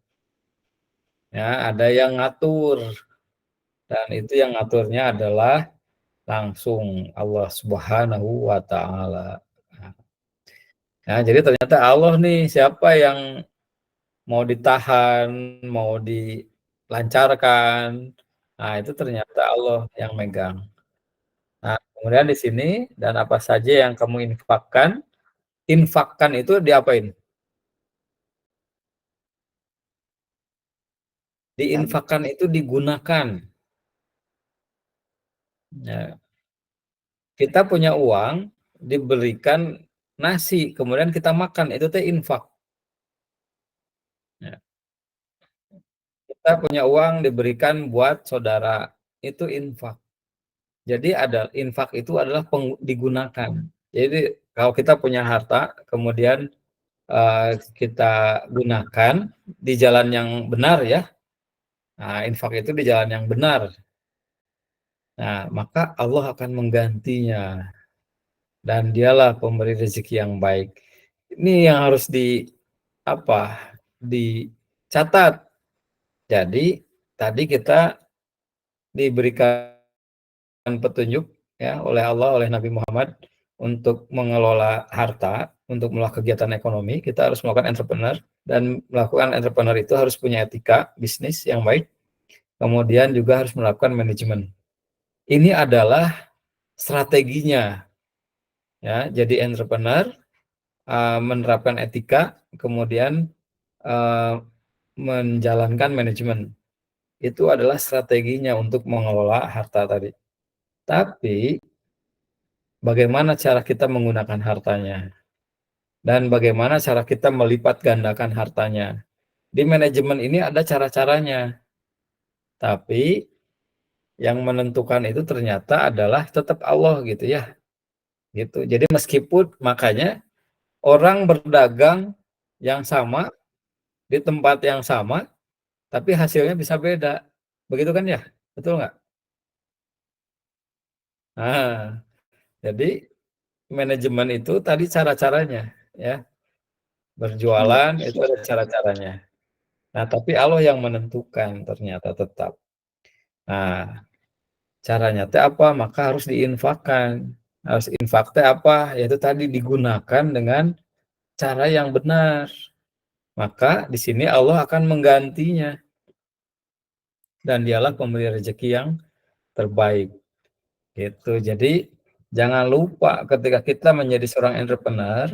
A: ya, ada yang ngatur, dan itu yang ngaturnya adalah langsung Allah Subhanahu wa Ta'ala. Nah, jadi ternyata Allah nih, siapa yang mau ditahan, mau dilancarkan, nah itu ternyata Allah yang megang. Nah, kemudian di sini, dan apa saja yang kamu infakkan itu diapain?
B: Dan
A: Diinfakkan itu digunakan. Ya, kita punya uang, diberikan nasi, kemudian kita makan, itu teh infak. Ya, kita punya uang diberikan buat saudara, itu infak. Jadi ada infak itu adalah digunakan. Jadi kalau kita punya harta, kemudian kita gunakan di jalan yang benar ya. Nah, infak itu di jalan yang benar. Nah, maka Allah akan menggantinya dan dialah pemberi rezeki yang baik. Ini yang harus apa? Dicatat. Jadi tadi kita diberikan petunjuk ya oleh Allah, oleh Nabi Muhammad untuk mengelola harta, untuk melakukan kegiatan ekonomi, kita harus melakukan entrepreneur, dan melakukan entrepreneur itu harus punya etika bisnis yang baik, kemudian juga harus melakukan manajemen. Ini adalah strateginya ya. Jadi entrepreneur menerapkan etika, kemudian menjalankan manajemen. Itu adalah strateginya untuk mengelola harta tadi. Tapi bagaimana cara kita menggunakan hartanya? Dan bagaimana cara kita melipat gandakan hartanya? Di manajemen ini ada cara-caranya, tapi yang menentukan itu ternyata adalah tetap Allah gitu ya. Gitu. Jadi meskipun makanya orang berdagang yang sama di tempat yang sama, tapi hasilnya bisa beda. Begitu kan ya? Betul nggak? Nah, jadi manajemen itu tadi cara-caranya ya.
B: iya,
A: Berjualan itu ada cara-caranya. Nah, tapi Allah yang menentukan ternyata tetap. Nah, caranya teh apa? Maka harus diinfakkan. Harus infak teh apa? Yaitu tadi digunakan dengan cara yang benar. Maka di sini Allah akan menggantinya. Dan dialah pemberi rezeki yang terbaik. Gitu. Jadi jangan lupa ketika kita menjadi seorang entrepreneur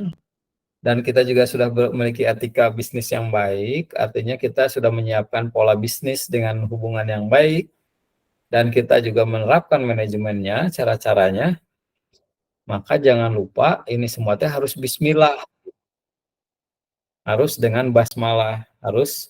A: dan kita juga sudah memiliki etika bisnis yang baik, artinya kita sudah menyiapkan pola bisnis dengan hubungan yang baik, dan kita juga menerapkan manajemennya, cara-caranya, maka jangan lupa ini semua teh harus bismillah, harus dengan basmalah, harus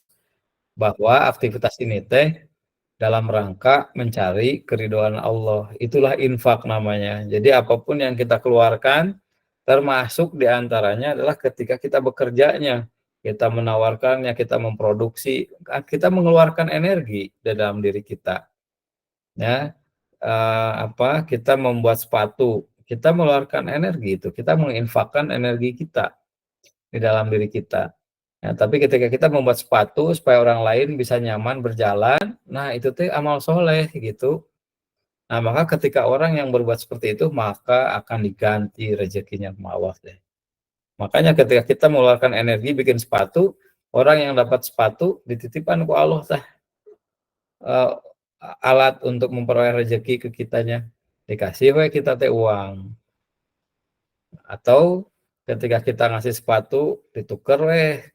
A: bahwa aktivitas ini teh dalam rangka mencari keridhaan Allah. Itulah infak namanya. Jadi apapun yang kita keluarkan, termasuk diantaranya adalah ketika kita bekerjanya, kita menawarkannya, kita memproduksi, kita mengeluarkan energi di dalam diri kita. Ya, kita membuat sepatu, kita mengeluarkan energi itu, kita menginfakkan energi kita di dalam diri kita. Ya, tapi ketika kita membuat sepatu supaya orang lain bisa nyaman berjalan, nah itu tuh amal soleh gitu. Nah, maka ketika orang yang berbuat seperti itu, maka akan diganti rezekinya sama Allah deh. Makanya ketika kita mengeluarkan energi bikin sepatu, orang yang dapat sepatu dititipkan ke Allah tah, eh, alat untuk memperoleh rezeki ke kitanya. Dikasih we kita teh uang. Atau ketika kita ngasih sepatu ditukar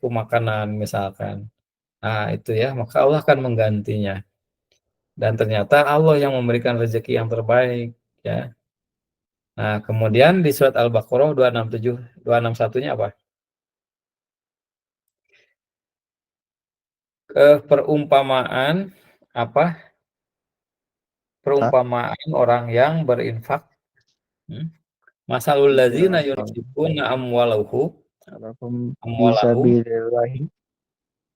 A: ku makanan misalkan. Nah, itu ya, maka Allah akan menggantinya. Dan ternyata Allah yang memberikan rezeki yang terbaik ya. Nah, kemudian di surat Al-Baqarah 267 261-nya apa? Perumpamaan apa? Perumpamaan orang yang berinfak. Masalul ladzina yunfikuna amwalahu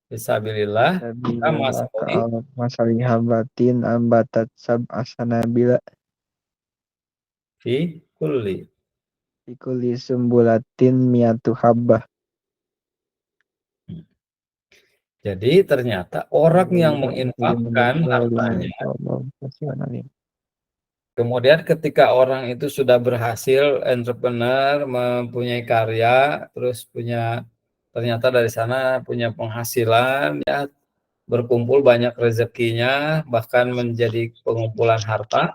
A: fisabilillah kama sabali
B: masali habatin ambatat sab asanabila
A: fi kulli.
B: fikuli sumbulatin miatu habbah.
A: Jadi ternyata orang yang menginfakkan hartanya, kemudian ketika orang itu sudah berhasil entrepreneur, mempunyai karya, terus ternyata dari sana punya penghasilan, ya berkumpul banyak rezekinya, bahkan menjadi pengumpulan harta.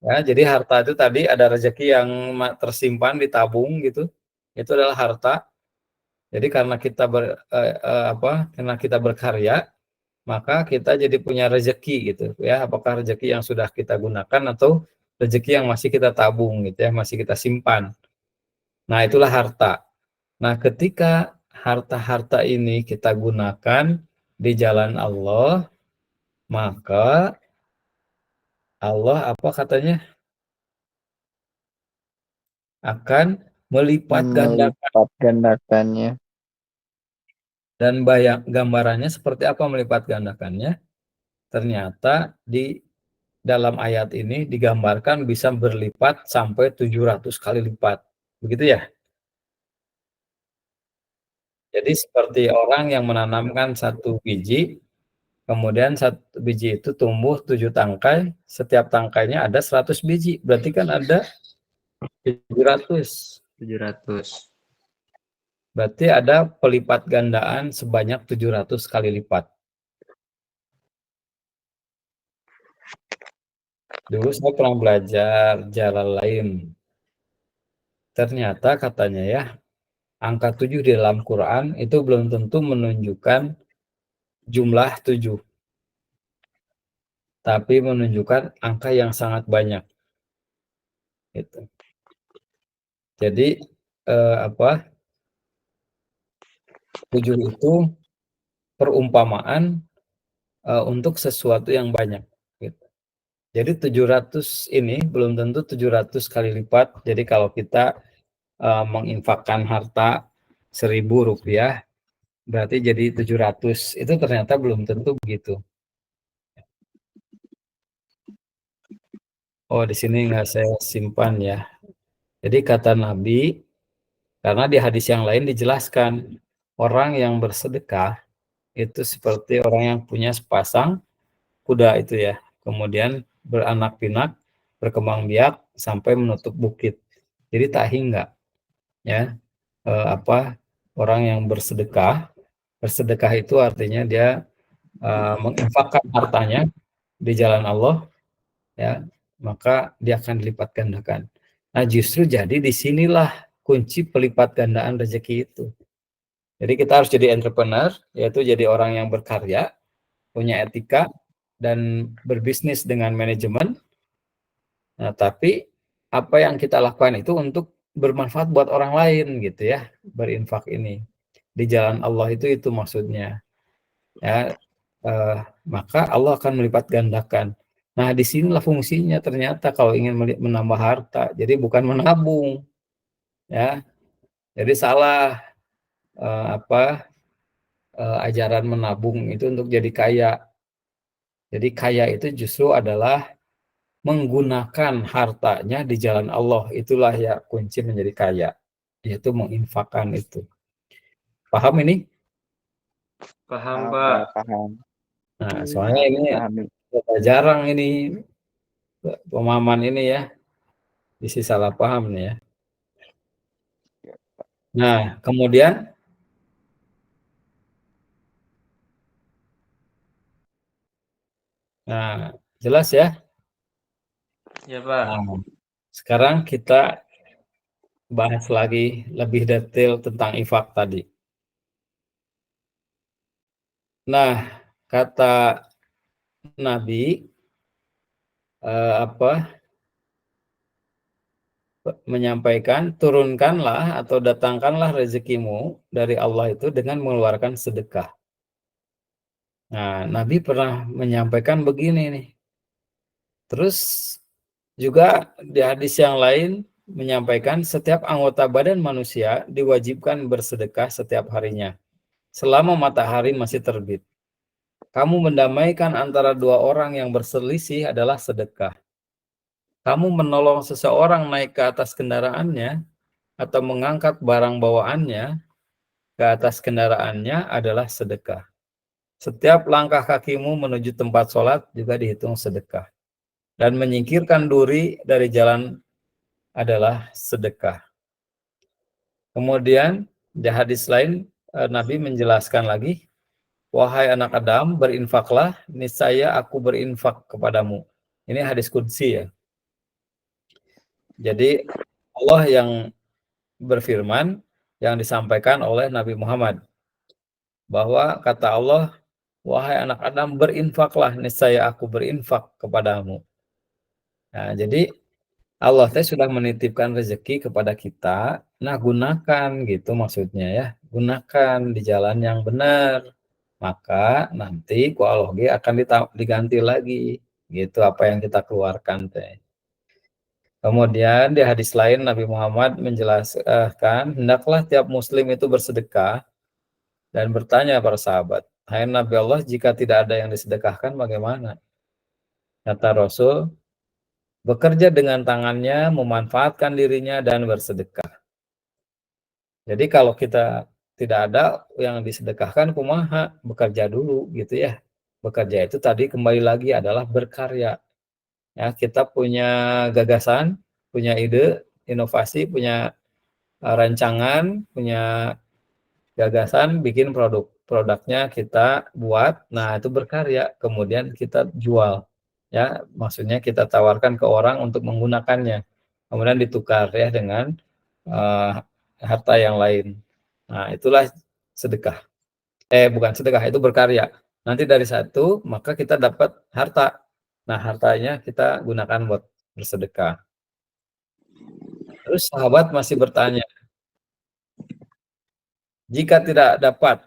A: Ya, jadi harta itu tadi ada rezeki yang tersimpan ditabung gitu, itu adalah harta. Jadi karena kita berkarya, maka kita jadi punya rezeki gitu ya. Apakah rezeki yang sudah kita gunakan atau rezeki yang masih kita tabung gitu ya, masih kita simpan. Nah, itulah harta. Nah, ketika harta-harta ini kita gunakan di jalan Allah, maka Allah apa katanya? Akan melipat
B: gandakannya.
A: Dan gambarannya seperti apa melipat gandakannya? Ternyata di dalam ayat ini digambarkan bisa berlipat sampai 700 kali lipat. Begitu ya? Jadi seperti orang yang menanamkan satu biji, kemudian satu biji itu tumbuh 7 tangkai, setiap tangkainya ada 100 biji. Berarti kan ada 700.
B: 700.
A: Berarti ada pelipat gandaan sebanyak 700 kali lipat. Dulu saya pernah belajar jalan lain. Ternyata katanya ya, angka 7 di dalam Quran itu belum tentu menunjukkan jumlah 7, tapi menunjukkan angka yang sangat banyak. Gitu. Jadi 7 itu perumpamaan untuk sesuatu yang banyak. Gitu. Jadi 700 ini belum tentu 700 kali lipat. Jadi kalau kita menginfakkan harta 1.000 rupiah, berarti jadi 700. Itu ternyata belum tentu begitu. Oh, di sini nggak saya simpan ya. Jadi kata Nabi, karena di hadis yang lain dijelaskan, orang yang bersedekah itu seperti orang yang punya sepasang kuda itu ya. Kemudian beranak pinak, berkembang biak sampai menutup bukit. Jadi tak hingga ya. Orang yang bersedekah itu artinya dia menginfakkan hartanya di jalan Allah ya, maka dia akan dilipat gandakan. Nah, justru jadi disinilah kunci pelipat gandaan rezeki itu. Jadi kita harus jadi entrepreneur, yaitu jadi orang yang berkarya, punya etika, dan berbisnis dengan manajemen. Nah, tapi apa yang kita lakukan itu untuk bermanfaat buat orang lain gitu ya, berinfak ini di jalan Allah itu maksudnya ya. Maka Allah akan melipat gandakan. Nah, disinilah fungsinya ternyata kalau ingin menambah harta. Jadi bukan menabung ya. Jadi salah ajaran menabung itu untuk jadi kaya. Jadi kaya itu justru adalah menggunakan hartanya di jalan Allah. Itulah ya kunci menjadi kaya, yaitu menginfakkan itu. Paham ini?
B: Paham, Pak. Paham.
A: Nah, soalnya ini jarang ini pemahaman ini ya. Isi salah paham nih ya. Nah, kemudian jelas ya?
B: Ya, Pak.
A: Nah, sekarang kita bahas lagi lebih detail tentang infak tadi. Nah, kata Nabi menyampaikan, turunkanlah atau datangkanlah rezekimu dari Allah itu dengan mengeluarkan sedekah. Nah, Nabi pernah menyampaikan begini nih. Terus juga di hadis yang lain menyampaikan setiap anggota badan manusia diwajibkan bersedekah setiap harinya selama matahari masih terbit. Kamu mendamaikan antara dua orang yang berselisih adalah sedekah. Kamu menolong seseorang naik ke atas kendaraannya atau mengangkat barang bawaannya ke atas kendaraannya adalah sedekah. Setiap langkah kakimu menuju tempat sholat juga dihitung sedekah. Dan menyingkirkan duri dari jalan adalah sedekah. Kemudian di hadis lain Nabi menjelaskan lagi, wahai anak Adam, berinfaklah, niscaya aku berinfak kepadamu. Ini hadis qudsi ya. Jadi Allah yang berfirman yang disampaikan oleh Nabi Muhammad, bahwa kata Allah, wahai anak Adam, berinfaklah, niscaya aku berinfak kepadamu. Nah, jadi Allah teh sudah menitipkan rezeki kepada kita, nah gunakan gitu maksudnya ya, gunakan di jalan yang benar, maka nanti ku Allah akan diganti lagi gitu apa yang kita keluarkan teh. Kemudian di hadis lain Nabi Muhammad menjelaskan, hendaklah tiap muslim itu bersedekah dan bertanya para sahabat, hai Nabi Allah, jika tidak ada yang disedekahkan bagaimana? Kata Rasul, bekerja dengan tangannya, memanfaatkan dirinya, dan bersedekah. Jadi kalau kita tidak ada yang disedekahkan, kumaha, bekerja dulu gitu ya. Bekerja itu tadi kembali lagi adalah berkarya. Ya, kita punya gagasan, punya ide, inovasi, punya rancangan, punya gagasan, bikin produknya kita buat, nah itu berkarya, kemudian kita jual. Ya, maksudnya kita tawarkan ke orang untuk menggunakannya, kemudian ditukar ya dengan harta yang lain. Nah, itulah sedekah. Bukan sedekah, itu berkarya. Nanti dari satu, maka kita dapat harta. Nah, hartanya kita gunakan buat bersedekah. Terus sahabat masih bertanya, jika tidak dapat,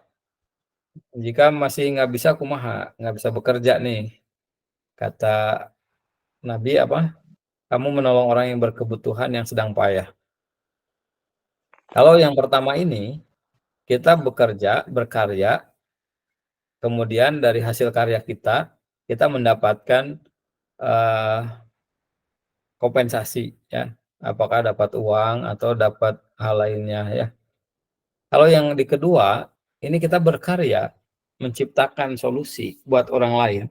A: jika masih nggak bisa kumaha, nggak bisa bekerja nih, kata Nabi apa? Kamu menolong orang yang berkebutuhan yang sedang payah. Kalau yang pertama ini, kita bekerja, berkarya, kemudian dari hasil karya kita mendapatkan kompensasi ya, apakah dapat uang atau dapat hal lainnya ya. Kalau yang di kedua, ini kita berkarya, menciptakan solusi buat orang lain.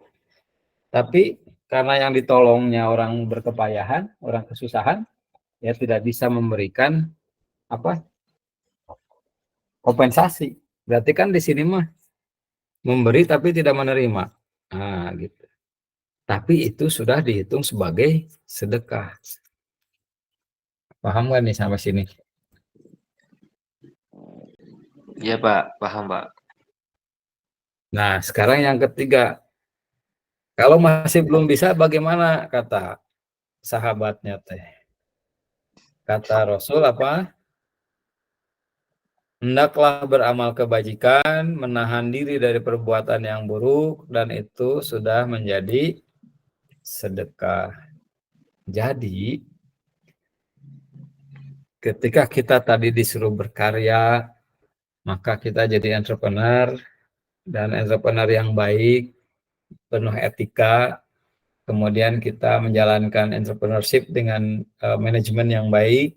A: Tapi karena yang ditolongnya orang berkepayahan, orang kesusahan, ya tidak bisa memberikan apa kompensasi. Berarti kan di sini mah memberi tapi tidak menerima. Nah, gitu. Tapi itu sudah dihitung sebagai sedekah. Paham kan nih sampai sini?
B: Iya Pak, paham Pak.
A: Nah, sekarang yang ketiga. Kalau masih belum bisa, bagaimana kata sahabatnya teh? Kata Rasul apa? Hendaklah beramal kebajikan, menahan diri dari perbuatan yang buruk, dan itu sudah menjadi sedekah. Jadi, ketika kita tadi disuruh berkarya, maka kita jadi entrepreneur, dan entrepreneur yang baik, penuh etika, kemudian kita menjalankan entrepreneurship dengan manajemen yang baik,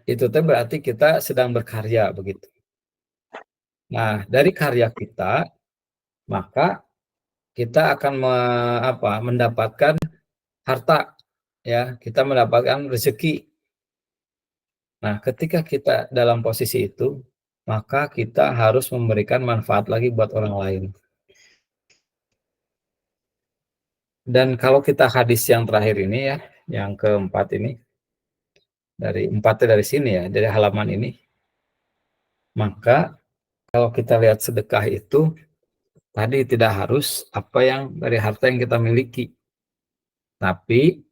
A: itu berarti kita sedang berkarya begitu. Nah, dari karya kita, maka kita akan mendapatkan harta, ya, kita mendapatkan rezeki. Nah, ketika kita dalam posisi itu, maka kita harus memberikan manfaat lagi buat orang lain. Dan kalau kita hadis yang terakhir ini ya, yang keempat ini. Dari empatnya dari sini ya, dari halaman ini. Maka kalau kita lihat sedekah itu tadi tidak harus apa yang dari harta yang kita miliki, tapi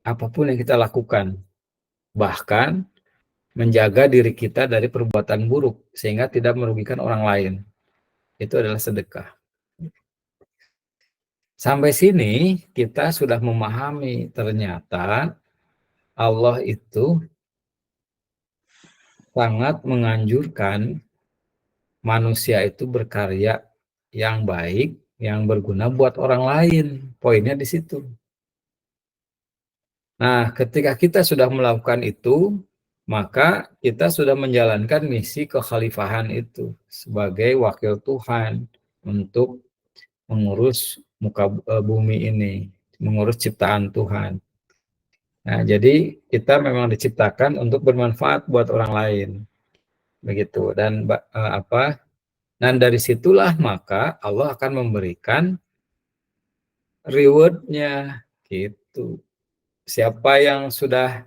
A: apapun yang kita lakukan, bahkan menjaga diri kita dari perbuatan buruk sehingga tidak merugikan orang lain. Itu adalah sedekah. Sampai sini kita sudah memahami ternyata Allah itu sangat menganjurkan manusia itu berkarya yang baik, yang berguna buat orang lain. Poinnya di situ. Nah, ketika kita sudah melakukan itu, maka kita sudah menjalankan misi kekhalifahan itu sebagai wakil Tuhan untuk mengurus muka bumi ini, mengurus ciptaan Tuhan. Nah, jadi kita memang diciptakan untuk bermanfaat buat orang lain, begitu. Dan Dan dari situlah maka Allah akan memberikan rewardnya, gitu. Siapa yang sudah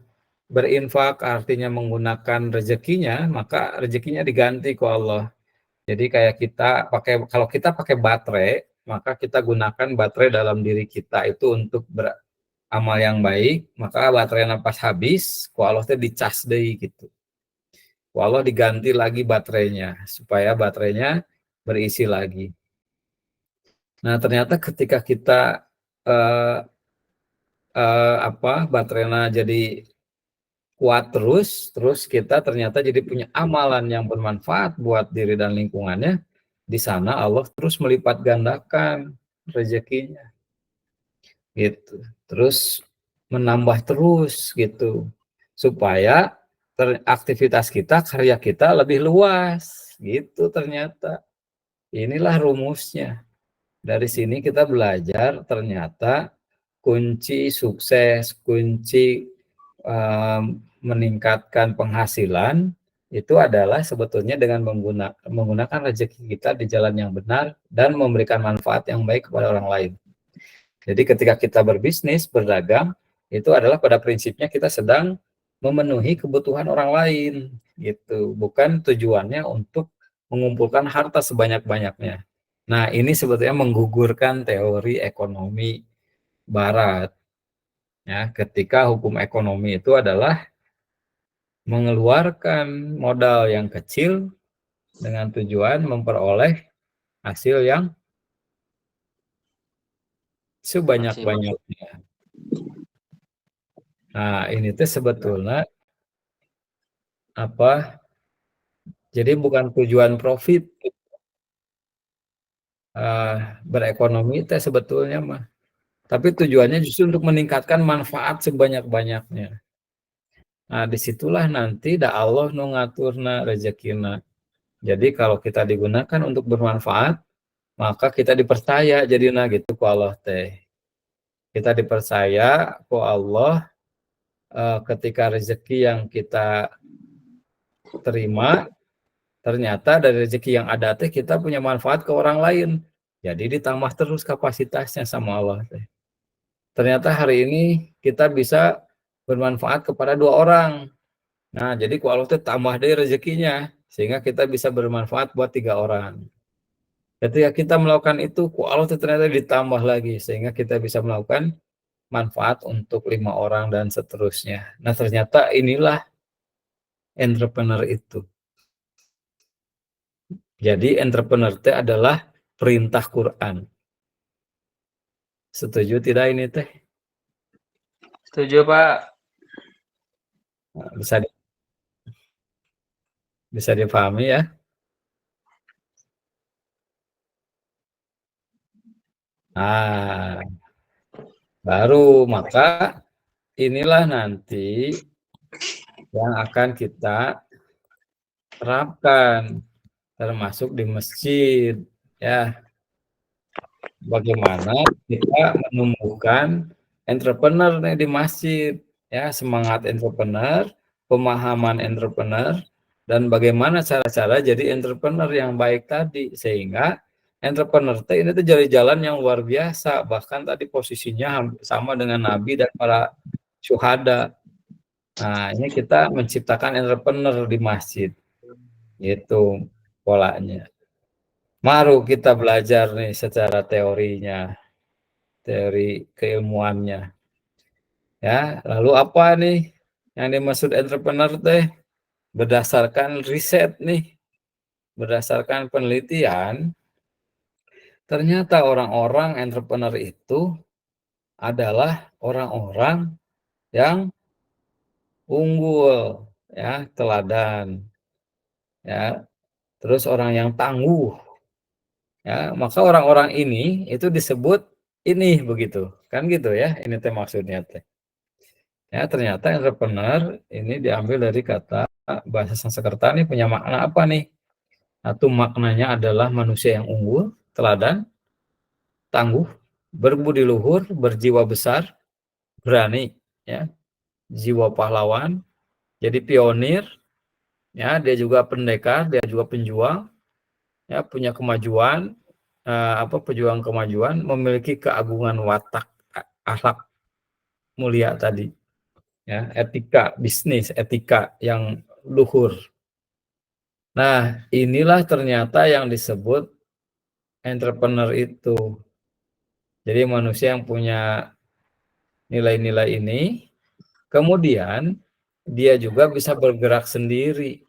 A: berinfak artinya menggunakan rezekinya, maka rezekinya diganti ke Allah. Jadi kayak kalau kita pakai baterai, maka kita gunakan baterai dalam diri kita itu untuk beramal yang baik, maka baterai pas habis, ku Allah teh dicas deui gitu. Ku Allah diganti lagi baterainya supaya baterainya berisi lagi. Nah, ternyata ketika kita baterainya jadi kuat terus kita ternyata jadi punya amalan yang bermanfaat buat diri dan lingkungannya, di sana Allah terus melipat gandakan rezekinya gitu. Terus menambah terus gitu supaya aktivitas kita, karya kita lebih luas gitu ternyata. Inilah rumusnya. Dari sini kita belajar ternyata kunci sukses, kunci meningkatkan penghasilan itu adalah sebetulnya dengan menggunakan rezeki kita di jalan yang benar dan memberikan manfaat yang baik kepada orang lain. Jadi ketika kita berbisnis, berdagang, itu adalah pada prinsipnya kita sedang memenuhi kebutuhan orang lain gitu, bukan tujuannya untuk mengumpulkan harta sebanyak-banyaknya. Nah, ini sebetulnya menggugurkan teori ekonomi barat. Ya, ketika hukum ekonomi itu adalah mengeluarkan modal yang kecil dengan tujuan memperoleh hasil yang sebanyak-banyaknya. Nah, ini tuh sebetulnya jadi bukan tujuan profit berekonomi itu sebetulnya mah. Tapi tujuannya justru untuk meningkatkan manfaat sebanyak-banyaknya. Nah, disitulah nanti Allah nu ngaturna rezekina. Jadi kalau kita digunakan untuk bermanfaat, maka kita dipercaya jadinya gitu ku Allah teh. Kita dipercaya ku Allah ketika rezeki yang kita terima, ternyata dari rezeki yang ada teh kita punya manfaat ke orang lain. Jadi ditambah terus kapasitasnya sama Allah teh. Ternyata hari ini kita bisa bermanfaat kepada 2 orang. Nah, jadi ku Allah teh tambah deh rezekinya sehingga kita bisa bermanfaat buat 3 orang. Ketika kita melakukan itu, ku Allah teh ternyata ditambah lagi sehingga kita bisa melakukan manfaat untuk 5 orang dan seterusnya. Nah, ternyata inilah entrepreneur itu. Jadi entrepreneur itu adalah perintah Quran. Setuju tidak ini teh?
B: Setuju, Pak.
A: Nah, bisa dipahami ya. Nah, baru maka inilah nanti yang akan kita terapkan termasuk di masjid ya. Bagaimana kita menumbuhkan entrepreneur nih di masjid ya, semangat entrepreneur, pemahaman entrepreneur, dan bagaimana cara-cara jadi entrepreneur yang baik tadi sehingga entrepreneur ini tuh jadi jalan yang luar biasa, bahkan tadi posisinya sama dengan Nabi dan para syuhada. Nah, ini kita menciptakan entrepreneur di masjid, gitu polanya. Baru kita belajar nih secara teorinya, teori keilmuannya. Ya, lalu apa nih yang dimaksud entrepreneur teh? Berdasarkan riset nih, berdasarkan penelitian, ternyata orang-orang entrepreneur itu adalah orang-orang yang unggul, ya, teladan, ya, terus orang yang tangguh, ya, maka orang-orang ini itu disebut ini begitu, kan gitu ya, ini teh maksudnya teh. Ya, ternyata entrepreneur ini diambil dari kata bahasa Sanskerta nih punya makna apa nih? Satu maknanya adalah manusia yang unggul, teladan, tangguh, berbudi luhur, berjiwa besar, berani, ya, jiwa pahlawan, jadi pionir, ya, dia juga pendekar, dia juga penjuang, ya, punya kemajuan, pejuang kemajuan, memiliki keagungan watak, akhlak mulia tadi, ya, etika bisnis, etika yang luhur. Nah, inilah ternyata yang disebut entrepreneur itu. Jadi manusia yang punya nilai-nilai ini, kemudian dia juga bisa bergerak sendiri.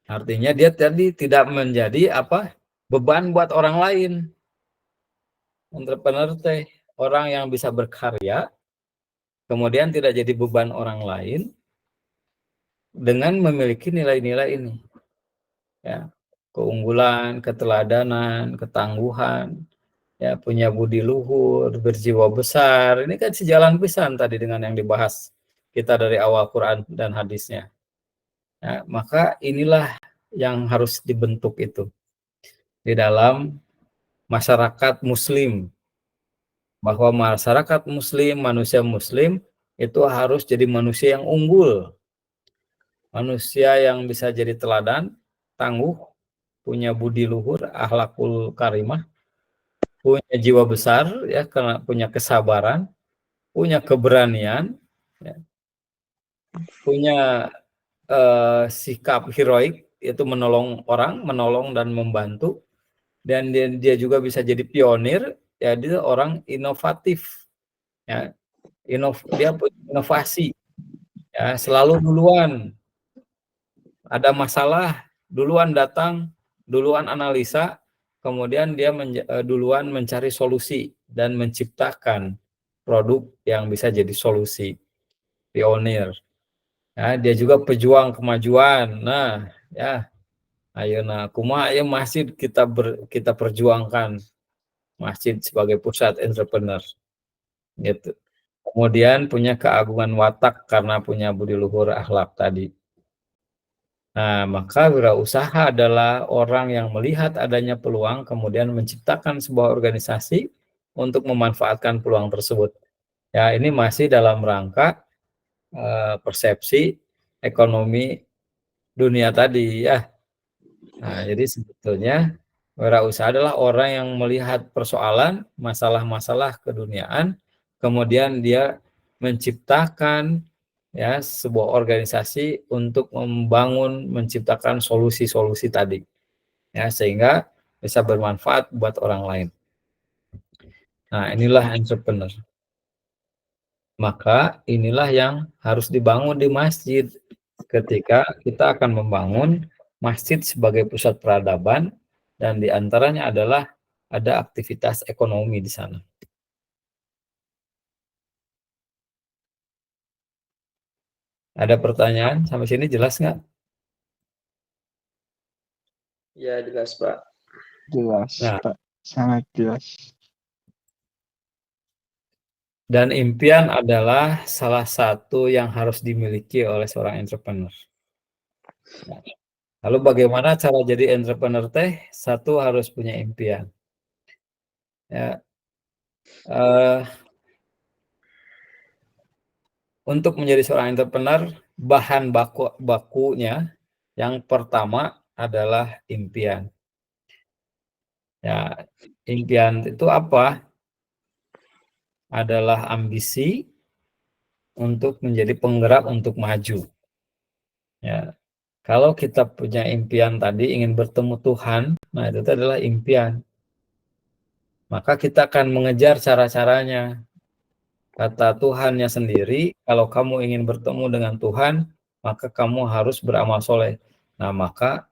A: Artinya dia tadi tidak menjadi beban buat orang lain. Entrepreneur teh orang yang bisa berkarya, kemudian tidak jadi beban orang lain dengan memiliki nilai-nilai ini. Ya, keunggulan, keteladanan, ketangguhan, ya, punya budi luhur, berjiwa besar. Ini kan sejalan pisan tadi dengan yang dibahas kita dari awal Quran dan hadisnya. Ya, maka inilah yang harus dibentuk itu di dalam masyarakat muslim, bahwa masyarakat muslim, manusia muslim itu harus jadi manusia yang unggul, manusia yang bisa jadi teladan, tangguh, punya budi luhur, akhlakul karimah, punya jiwa besar, ya, karena punya kesabaran, punya keberanian, ya, punya sikap heroik, yaitu menolong orang, menolong dan membantu, dan dia juga bisa jadi pionir, ya, dia orang inovatif, ya, dia punya inovasi, ya, selalu duluan ada masalah, duluan datang, duluan analisa, kemudian dia duluan mencari solusi dan menciptakan produk yang bisa jadi solusi, pionir. Ya, dia juga pejuang kemajuan. Nah, ya, ayeuna kumaha aya masjid kita perjuangkan masjid sebagai pusat entrepreneur gitu. Kemudian punya keagungan watak karena punya budi luhur akhlak tadi. Nah, maka wirausaha adalah orang yang melihat adanya peluang kemudian menciptakan sebuah organisasi untuk memanfaatkan peluang tersebut. Ya, ini masih dalam rangka persepsi ekonomi dunia tadi ya. Nah, jadi sebetulnya wirausaha adalah orang yang melihat persoalan, masalah-masalah keduniaan, kemudian dia menciptakan, ya, sebuah organisasi untuk membangun, menciptakan solusi-solusi tadi, ya, sehingga bisa bermanfaat buat orang lain. Nah, inilah entrepreneur. Maka inilah yang harus dibangun di masjid ketika kita akan membangun masjid sebagai pusat peradaban, dan diantaranya adalah ada aktivitas ekonomi di sana. Ada pertanyaan sampai sini jelas nggak?
B: Ya, jelas, Pak.
C: Jelas,
A: Nah,
C: Pak. Sangat jelas.
A: dan impian adalah salah satu yang harus dimiliki oleh seorang entrepreneur. Nah, lalu bagaimana cara jadi entrepreneur teh? Satu, harus punya impian. Ya, untuk menjadi seorang entrepreneur, bahan bakunya yang pertama adalah impian. Ya, impian itu apa? Adalah ambisi untuk menjadi penggerak untuk maju. Ya, kalau kita punya impian tadi ingin bertemu Tuhan, nah itu adalah impian. Maka kita akan mengejar cara-caranya. Kata Tuhannya sendiri, kalau kamu ingin bertemu dengan Tuhan, maka kamu harus beramal soleh. Nah, maka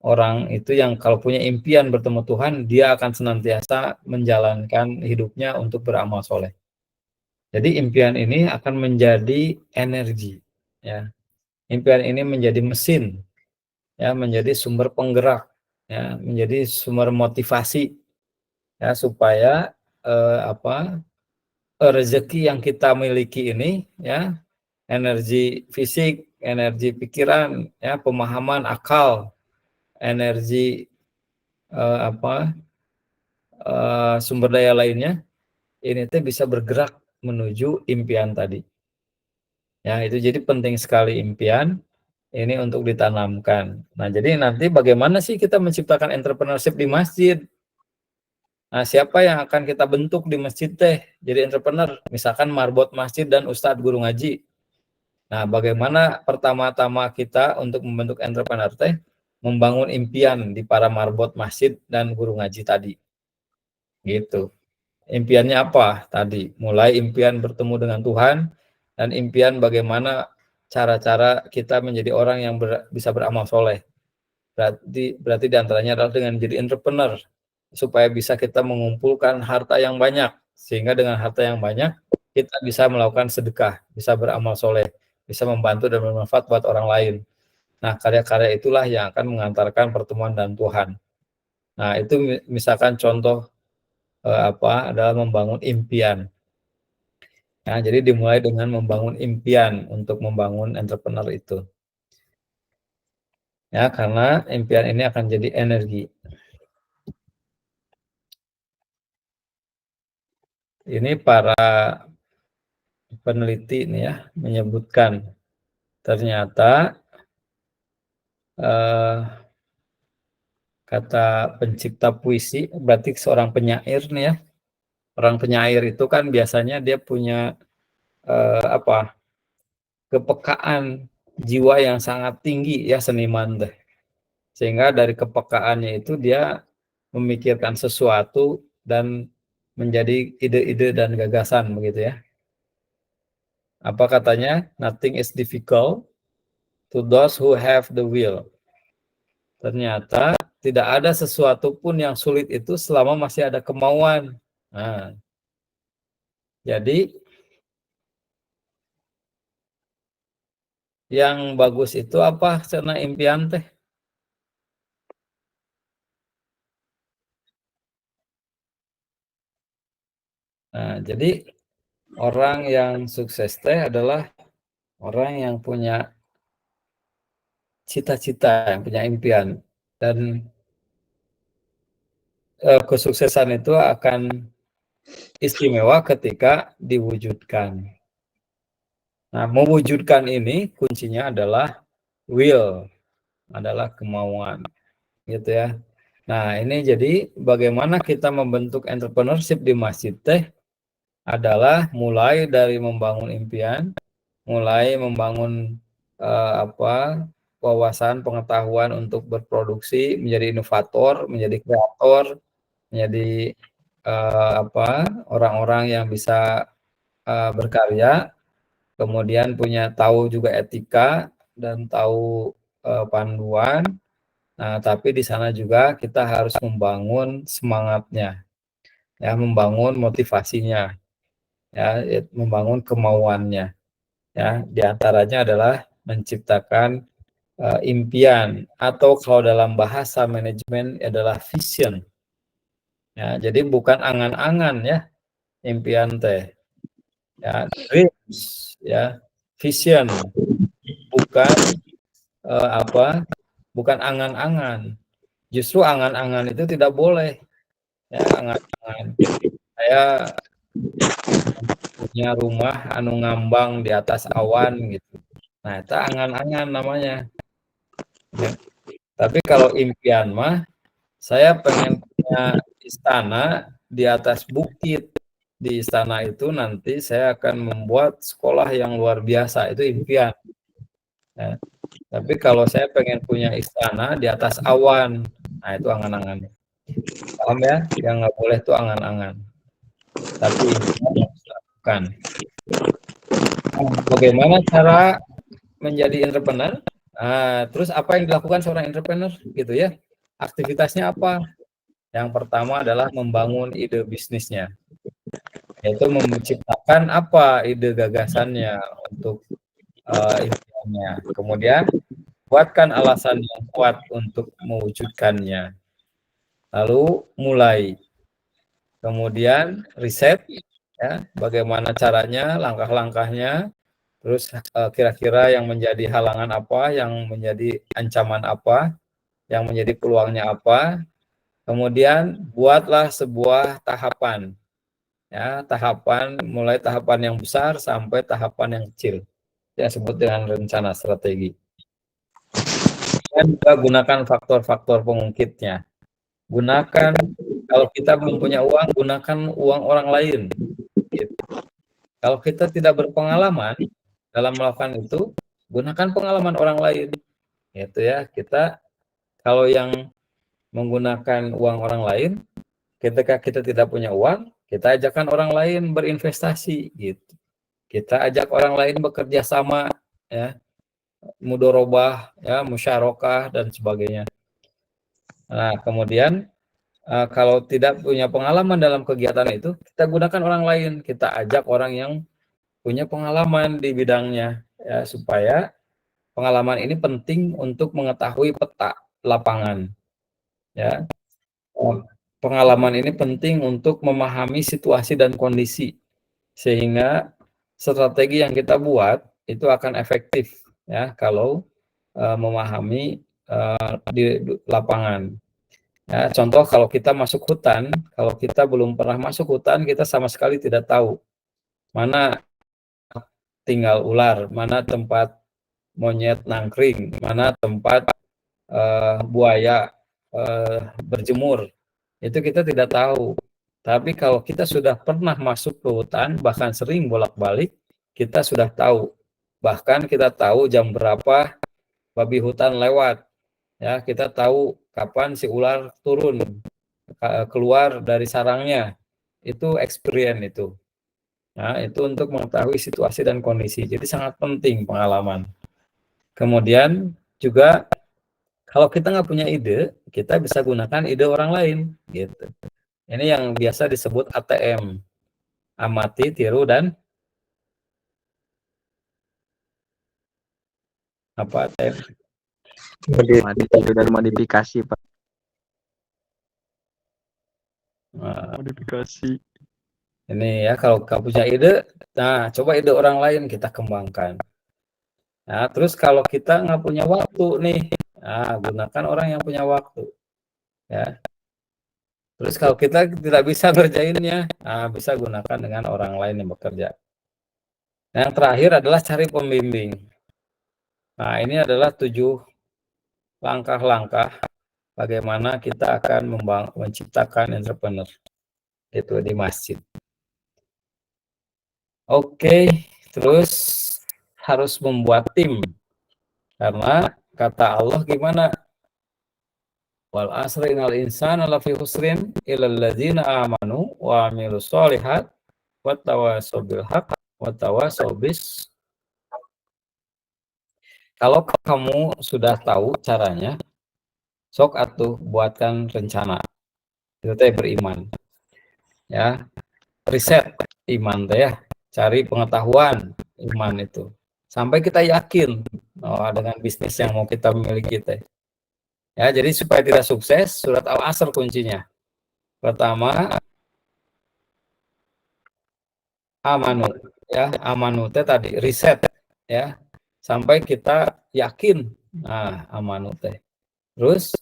A: orang itu yang kalau punya impian bertemu Tuhan, dia akan senantiasa menjalankan hidupnya untuk beramal soleh. Jadi impian ini akan menjadi energi, ya. Impian ini menjadi mesin, ya, menjadi sumber penggerak, ya, menjadi sumber motivasi, ya, supaya rezeki yang kita miliki ini, ya, energi fisik, energi pikiran, ya, pemahaman, akal, energi sumber daya lainnya, ini tuh bisa bergerak menuju impian tadi. Ya, itu jadi penting sekali impian ini untuk ditanamkan. Nah, jadi nanti bagaimana sih kita menciptakan entrepreneurship di masjid? Nah, siapa yang akan kita bentuk di masjid teh jadi entrepreneur? Misalkan marbot masjid dan ustadz guru ngaji. Nah, bagaimana pertama-tama kita untuk membentuk entrepreneur teh membangun impian di para marbot masjid dan guru ngaji tadi. Gitu. Impiannya apa tadi? Mulai impian bertemu dengan Tuhan dan impian bagaimana cara-cara kita menjadi orang yang bisa beramal soleh. Berarti diantaranya adalah dengan jadi entrepreneur supaya bisa kita mengumpulkan harta yang banyak, sehingga dengan harta yang banyak kita bisa melakukan sedekah, bisa beramal soleh, bisa membantu dan bermanfaat buat orang lain. Nah, karya-karya itulah yang akan mengantarkan pertemuan dan Tuhan. Nah, itu misalkan contoh adalah membangun impian. Ya, jadi dimulai dengan membangun impian untuk membangun entrepreneur itu. Ya, karena impian ini akan jadi energi. Ini para peneliti nih ya menyebutkan ternyata kata pencipta puisi berarti seorang penyair nih ya. Orang penyair itu kan biasanya dia punya kepekaan jiwa yang sangat tinggi ya, seniman deh. Sehingga dari kepekaannya itu dia memikirkan sesuatu dan menjadi ide-ide dan gagasan begitu ya. Apa katanya? Nothing is difficult to those who have the will. Ternyata tidak ada sesuatu pun yang sulit itu selama masih ada kemauan. Nah, jadi yang bagus itu apa? Karena impian teh. Nah, jadi orang yang sukses teh adalah orang yang punya cita-cita, yang punya impian. Dan kesuksesan itu akan istimewa ketika diwujudkan. Nah, mewujudkan ini kuncinya adalah will, adalah kemauan, gitu ya. Nah, ini jadi bagaimana kita membentuk entrepreneurship di masjid teh adalah mulai dari membangun impian, mulai membangun wawasan pengetahuan untuk berproduksi, menjadi inovator, menjadi kreator, menjadi orang-orang yang bisa berkarya, kemudian punya tahu juga etika dan tahu panduan. Nah, tapi di sana juga kita harus membangun semangatnya, ya, membangun motivasinya, ya, membangun kemauannya, ya. Di antaranya adalah menciptakan impian atau kalau dalam bahasa manajemen adalah vision. Ya, jadi bukan angan-angan ya, impian teh. Ya, dreams, ya, vision, bukan bukan angan-angan. Justru angan-angan itu tidak boleh. Ya, angan-angan. Saya punya rumah anu ngambang di atas awan gitu. Nah, itu angan-angan namanya. Ya. Tapi kalau impian mah, saya pengen punya istana di atas bukit. Di istana itu nanti saya akan membuat sekolah yang luar biasa, itu impian. Ya. Tapi kalau saya pengen punya istana di atas awan, nah itu angan-angan. Paham ya? Yang nggak boleh itu angan-angan. Tapi impian harus dilakukan. Nah, bagaimana cara menjadi entrepreneur? Nah, terus apa yang dilakukan seorang entrepreneur gitu ya? Aktivitasnya apa? Yang pertama adalah membangun ide bisnisnya, yaitu menciptakan apa ide gagasannya untuk impiannya. Kemudian buatkan alasan yang kuat untuk mewujudkannya. Lalu mulai. Kemudian riset, ya, bagaimana caranya, langkah-langkahnya, terus kira-kira yang menjadi halangan apa, yang menjadi ancaman apa, yang menjadi peluangnya apa. Kemudian buatlah sebuah tahapan, ya, tahapan mulai tahapan yang besar sampai tahapan yang kecil, yang disebut dengan rencana strategi. Dan juga gunakan faktor-faktor pengungkitnya. Gunakan, kalau kita belum punya uang, gunakan uang orang lain. Gitu. Kalau kita tidak berpengalaman dalam melakukan itu, gunakan pengalaman orang lain. Gitu ya, kita kalau yang menggunakan uang orang lain, ketika kita tidak punya uang, kita ajakkan orang lain berinvestasi. Gitu. Kita ajak orang lain bekerja sama, ya, mudorobah, ya, musyarakah dan sebagainya. Nah, kemudian kalau tidak punya pengalaman dalam kegiatan itu, kita gunakan orang lain, kita ajak orang yang punya pengalaman di bidangnya, ya, supaya pengalaman ini penting untuk mengetahui peta lapangan, ya. Pengalaman ini penting untuk memahami situasi dan kondisi, sehingga strategi yang kita buat itu akan efektif, ya, kalau memahami di lapangan. Ya, contoh kalau kita masuk hutan, kalau kita belum pernah masuk hutan, kita sama sekali tidak tahu mana tinggal ular, mana tempat monyet nangkring, mana tempat buaya berjemur. Itu kita tidak tahu. Tapi kalau kita sudah pernah masuk ke hutan, bahkan sering bolak-balik, kita sudah tahu. Bahkan kita tahu jam berapa babi hutan lewat. Ya, kita tahu kapan si ular turun keluar dari sarangnya. Itu experience itu. Nah, itu untuk mengetahui situasi dan kondisi. Jadi sangat penting pengalaman. Kemudian juga kalau kita nggak punya ide, kita bisa gunakan ide orang lain. Gitu. Ini yang biasa disebut ATM. Amati, tiru, dan apa ATM?
C: Modifikasi dan modifikasi, Pak.
A: Nah,
C: Modifikasi.
A: ini ya, kalau kamu punya ide, nah coba ide orang lain kita kembangkan. Nah, terus kalau kita nggak punya waktu nih, nah, gunakan orang yang punya waktu. Ya. Terus kalau kita tidak bisa ngerjainnya, nah, bisa gunakan dengan orang lain yang bekerja. Nah, yang terakhir adalah cari pembimbing. Nah, ini adalah 7 langkah-langkah bagaimana kita akan menciptakan entrepreneur itu di masjid. Oke, terus harus membuat tim. Karena kata Allah gimana? Wal asri innal insana lafi khusrin illal ladzina amanu wa amilus solihat wa tawassaw bil haqq wa tawassaw bis. Kalau kamu sudah tahu caranya, sok atuh buatkan rencana. Itu teh beriman. Ya, riset iman teh ya, cari pengetahuan iman itu. Sampai kita yakin dengan bisnis yang mau kita miliki teh. Ya, jadi supaya tidak sukses, surat Al-Asr kuncinya. Pertama, amanu, ya, amanu teh tadi riset, ya, sampai kita yakin. Nah, amanu teh. Terus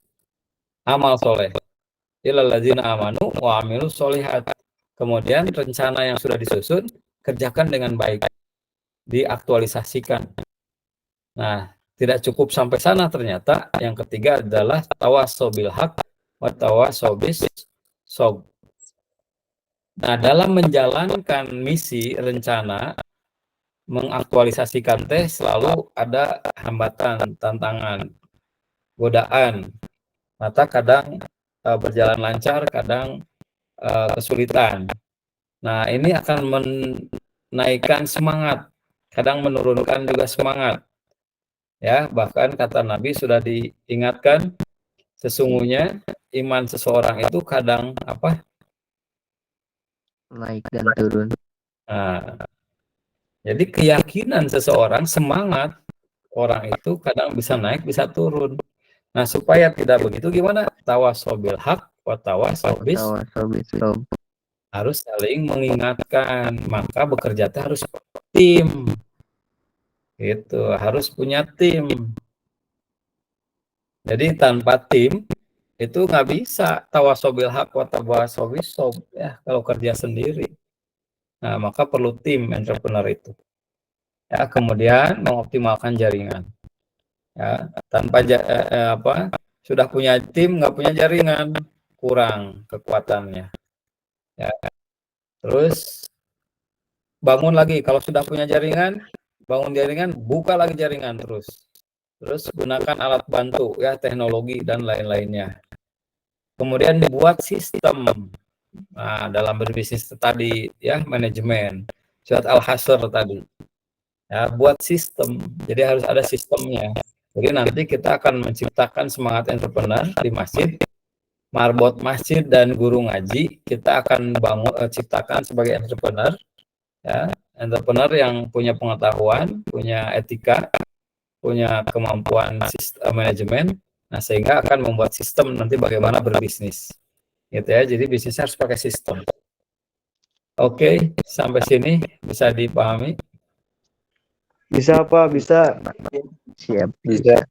A: amal soleh. Illal ladzina amanu wa amilus solihat. Kemudian rencana yang sudah disusun kerjakan dengan baik, diaktualisasikan. Nah, tidak cukup sampai sana ternyata. Yang ketiga adalah tawassaw bil haq wa tawassaw bis sob. Nah, dalam menjalankan misi rencana mengaktualisasikan teh selalu ada hambatan, tantangan, godaan. Maka kadang berjalan lancar, kadang kesulitan. Nah, ini akan menaikkan semangat, kadang menurunkan juga semangat. Ya, bahkan kata Nabi sudah diingatkan, sesungguhnya iman seseorang itu kadang apa?
C: Naik dan turun.
A: Nah, jadi keyakinan seseorang, semangat orang itu kadang bisa naik, bisa turun. Nah, supaya tidak begitu gimana? Tawasobil haq wa tawasobis
C: Tawasobis sob.
A: harus saling mengingatkan. Maka bekerja harus tim. Gitu, harus punya tim. Jadi tanpa tim itu nggak bisa tawasobil haq wa tawasobis sob ya kalau kerja sendiri. Nah, maka perlu tim entrepreneur itu. Ya, kemudian mengoptimalkan jaringan. Ya, tanpa sudah punya tim nggak punya jaringan, kurang kekuatannya. Ya. Terus bangun lagi, kalau sudah punya jaringan, bangun jaringan, buka lagi jaringan terus. Terus gunakan alat bantu ya, teknologi dan lain-lainnya. Kemudian dibuat sistem. Nah, dalam berbisnis tadi ya, manajemen. Surat Al-Hasr tadi. Ya, buat sistem. Jadi harus ada sistemnya. Jadi nanti kita akan menciptakan semangat entrepreneur di masjid, marbot masjid dan guru ngaji kita akan ciptakan sebagai entrepreneur, ya, entrepreneur yang punya pengetahuan, punya etika, punya kemampuan manajemen, nah sehingga akan membuat sistem nanti bagaimana berbisnis, gitu ya. Jadi bisnis harus pakai sistem. Oke, sampai sini bisa dipahami?
B: Bisa Pak, bisa.
C: Siap.
B: Bisa.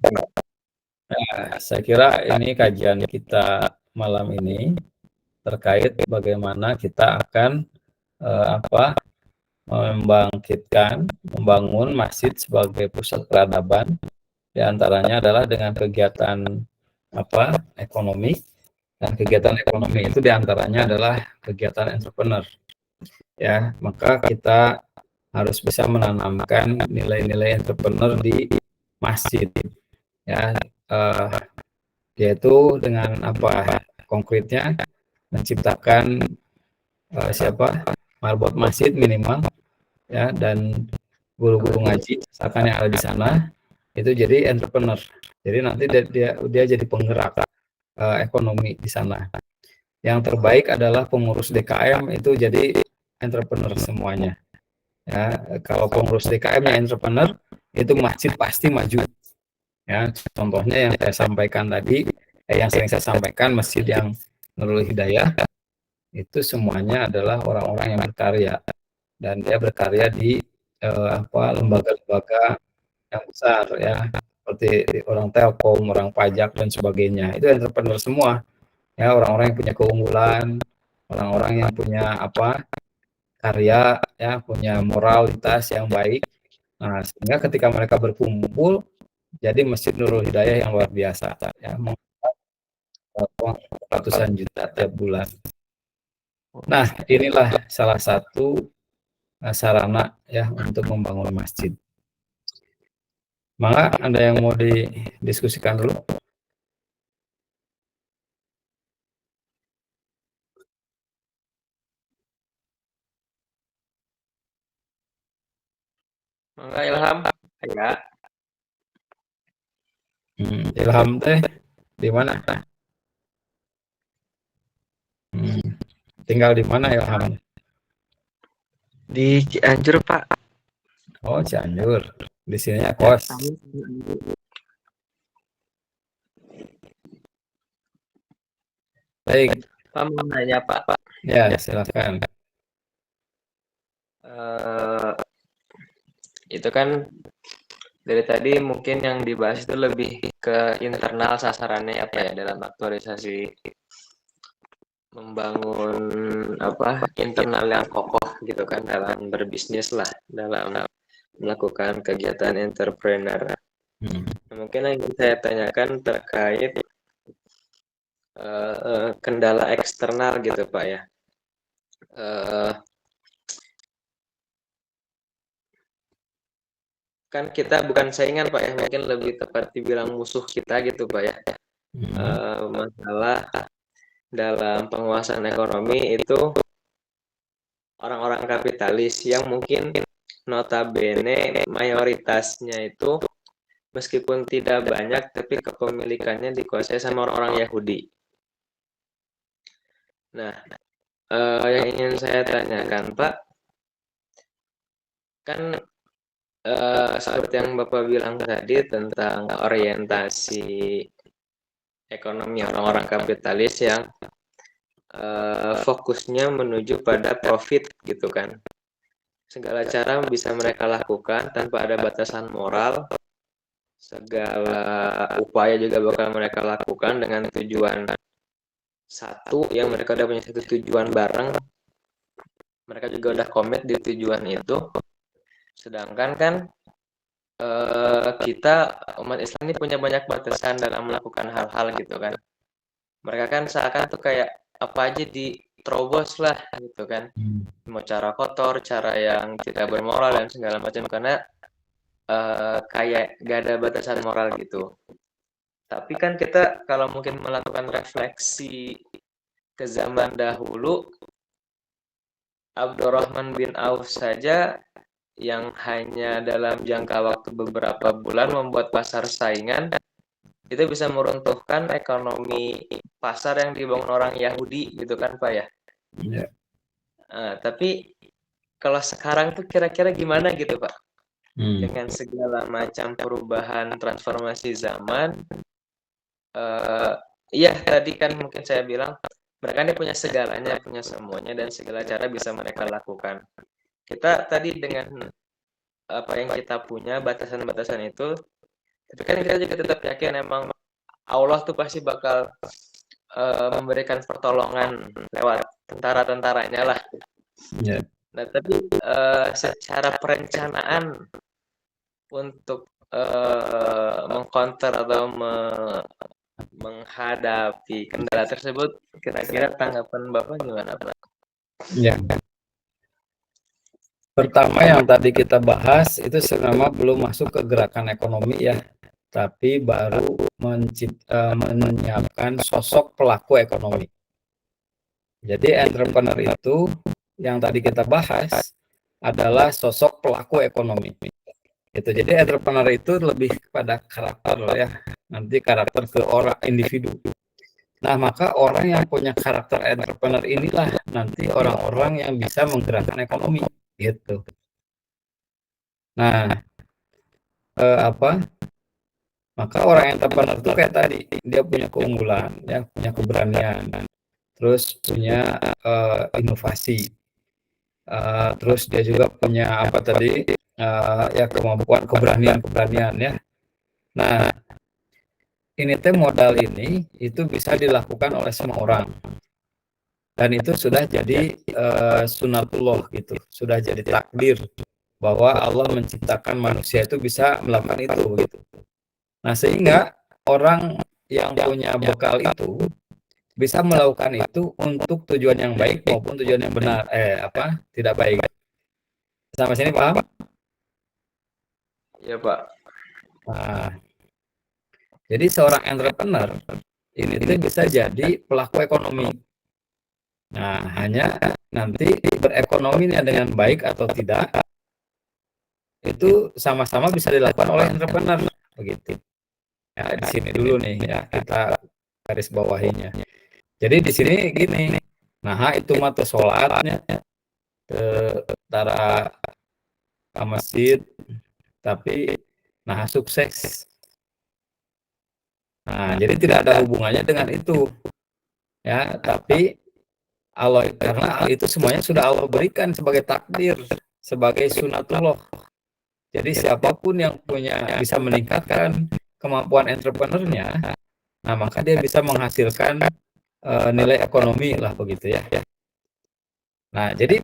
A: Nah, saya kira ini kajian kita malam ini terkait bagaimana kita akan membangun masjid sebagai pusat peradaban. Di antaranya adalah dengan kegiatan ekonomi, dan kegiatan ekonomi itu diantaranya adalah kegiatan entrepreneur. Ya, maka kita harus bisa menanamkan nilai-nilai entrepreneur di masjid. Ya, yaitu dengan konkretnya menciptakan marbot masjid minimal ya, dan guru-guru ngaji misalkan yang ada di sana itu jadi entrepreneur. Jadi nanti dia jadi penggerak ekonomi di sana. Yang terbaik adalah pengurus DKM itu jadi entrepreneur semuanya. Ya, kalau pengurus DKM-nya entrepreneur itu masjid pasti maju. Ya, contohnya yang saya sampaikan tadi, yang sering saya sampaikan, masjid yang Nurul Hidayah itu semuanya adalah orang-orang yang berkarya, dan dia berkarya di lembaga-lembaga yang besar ya, seperti orang Telkom, orang pajak dan sebagainya. Itu entrepreneur semua. Ya, orang-orang yang punya keunggulan, orang-orang yang punya karya ya, punya moralitas yang baik. Nah, sehingga ketika mereka berkumpul jadi Masjid Nurul Hidayah yang luar biasa ya, ratusan juta tiap bulan. Nah, inilah salah satu sarana ya untuk membangun masjid. Maka ada yang mau didiskusikan dulu?
B: Mangga Ilham. Ya.
A: Ilham teh di mana? Tinggal di mana Ilham?
B: Di Cianjur, Pak.
A: Oh, Cianjur. Di sini kos. Baik.
B: Pak mau nanya, Pak.
A: Ya, silakan.
B: Itu kan dari tadi mungkin yang dibahas itu lebih ke internal sasarannya apa ya dalam aktualisasi membangun internal yang kokoh gitu kan dalam berbisnis lah, dalam melakukan kegiatan entrepreneur. Mungkin yang saya tanyakan terkait kendala eksternal gitu Pak ya. Eh, kan kita bukan saingan Pak ya, mungkin lebih tepat dibilang musuh kita gitu Pak ya. Masalah dalam penguasaan ekonomi itu orang-orang kapitalis yang mungkin notabene mayoritasnya itu meskipun tidak banyak tapi kepemilikannya dikuasai sama orang-orang Yahudi. Nah, yang ingin saya tanyakan Pak, kan seperti yang Bapak bilang tadi tentang orientasi ekonomi orang-orang kapitalis yang fokusnya menuju pada profit gitu kan. Segala cara bisa mereka lakukan tanpa ada batasan moral. Segala upaya juga bakal mereka lakukan dengan tujuan satu yang mereka udah punya satu tujuan bareng. Mereka juga udah komit di tujuan itu. Sedangkan kan kita umat Islam ini punya banyak batasan dalam melakukan hal-hal gitu kan. Mereka kan seakan tuh kayak apa aja diterobos lah gitu kan. Mau cara kotor, cara yang tidak bermoral dan segala macam karena kayak gak ada batasan moral gitu. Tapi kan kita kalau mungkin melakukan refleksi ke zaman dahulu, Abdurrahman bin Auf saja yang hanya dalam jangka waktu beberapa bulan membuat pasar saingan, itu bisa meruntuhkan ekonomi pasar yang dibangun orang Yahudi gitu kan Pak ya.
A: Ya.
B: Tapi kalau sekarang tuh kira-kira gimana gitu Pak? Dengan segala macam perubahan transformasi zaman, iya tadi kan mungkin saya bilang mereka ini punya segalanya, punya semuanya dan segala cara bisa mereka lakukan. Kita tadi dengan apa yang kita punya batasan-batasan itu, tapi kan kita juga tetap yakin emang Allah tuh pasti bakal memberikan pertolongan lewat tentara-tentaranya lah.
A: Ya.
B: Nah tapi secara perencanaan untuk mengcounter atau menghadapi kendala tersebut, kira-kira tanggapan Bapak gimana Pak?
A: Ya. Pertama yang tadi kita bahas itu selama belum masuk ke gerakan ekonomi ya, tapi baru menyiapkan sosok pelaku ekonomi. Jadi entrepreneur itu yang tadi kita bahas adalah sosok pelaku ekonomi. Itu jadi entrepreneur itu lebih kepada karakter ya, nanti karakter ke orang individu. Nah maka orang yang punya karakter entrepreneur inilah nanti orang-orang yang bisa menggerakkan ekonomi gitu. Nah maka orang entrepreneur itu kayak tadi dia punya keunggulan, ya punya keberanian, terus punya inovasi, terus dia juga punya apa tadi ya kemampuan keberanian ya. Nah ini modal ini itu bisa dilakukan oleh semua orang dan itu sudah jadi sunatullah gitu, sudah jadi takdir bahwa Allah menciptakan manusia itu bisa melakukan itu gitu. Nah sehingga orang yang punya bekal itu bisa melakukan itu untuk tujuan yang baik maupun tujuan yang benar tidak baik. Sampai sini paham?
B: Iya Pak.
A: Nah, jadi seorang entrepreneur ini tuh bisa jadi pelaku ekonomi. Nah, hanya nanti berekonominya dengan baik atau tidak itu sama-sama bisa dilakukan oleh entrepreneur begitu. Ya, di sini dulu nih ya kita garis bawahinya. Jadi di sini gini. Nah, itu mata sholatnya ke tara ke masjid tapi nah sukses. Nah, jadi tidak ada hubungannya dengan itu. Ya, tapi Allah karena itu semuanya sudah Allah berikan sebagai takdir, sebagai sunatullah. Jadi siapapun yang bisa meningkatkan kemampuan entrepreneurnya, nah maka dia bisa menghasilkan nilai ekonomi lah begitu ya. Nah, jadi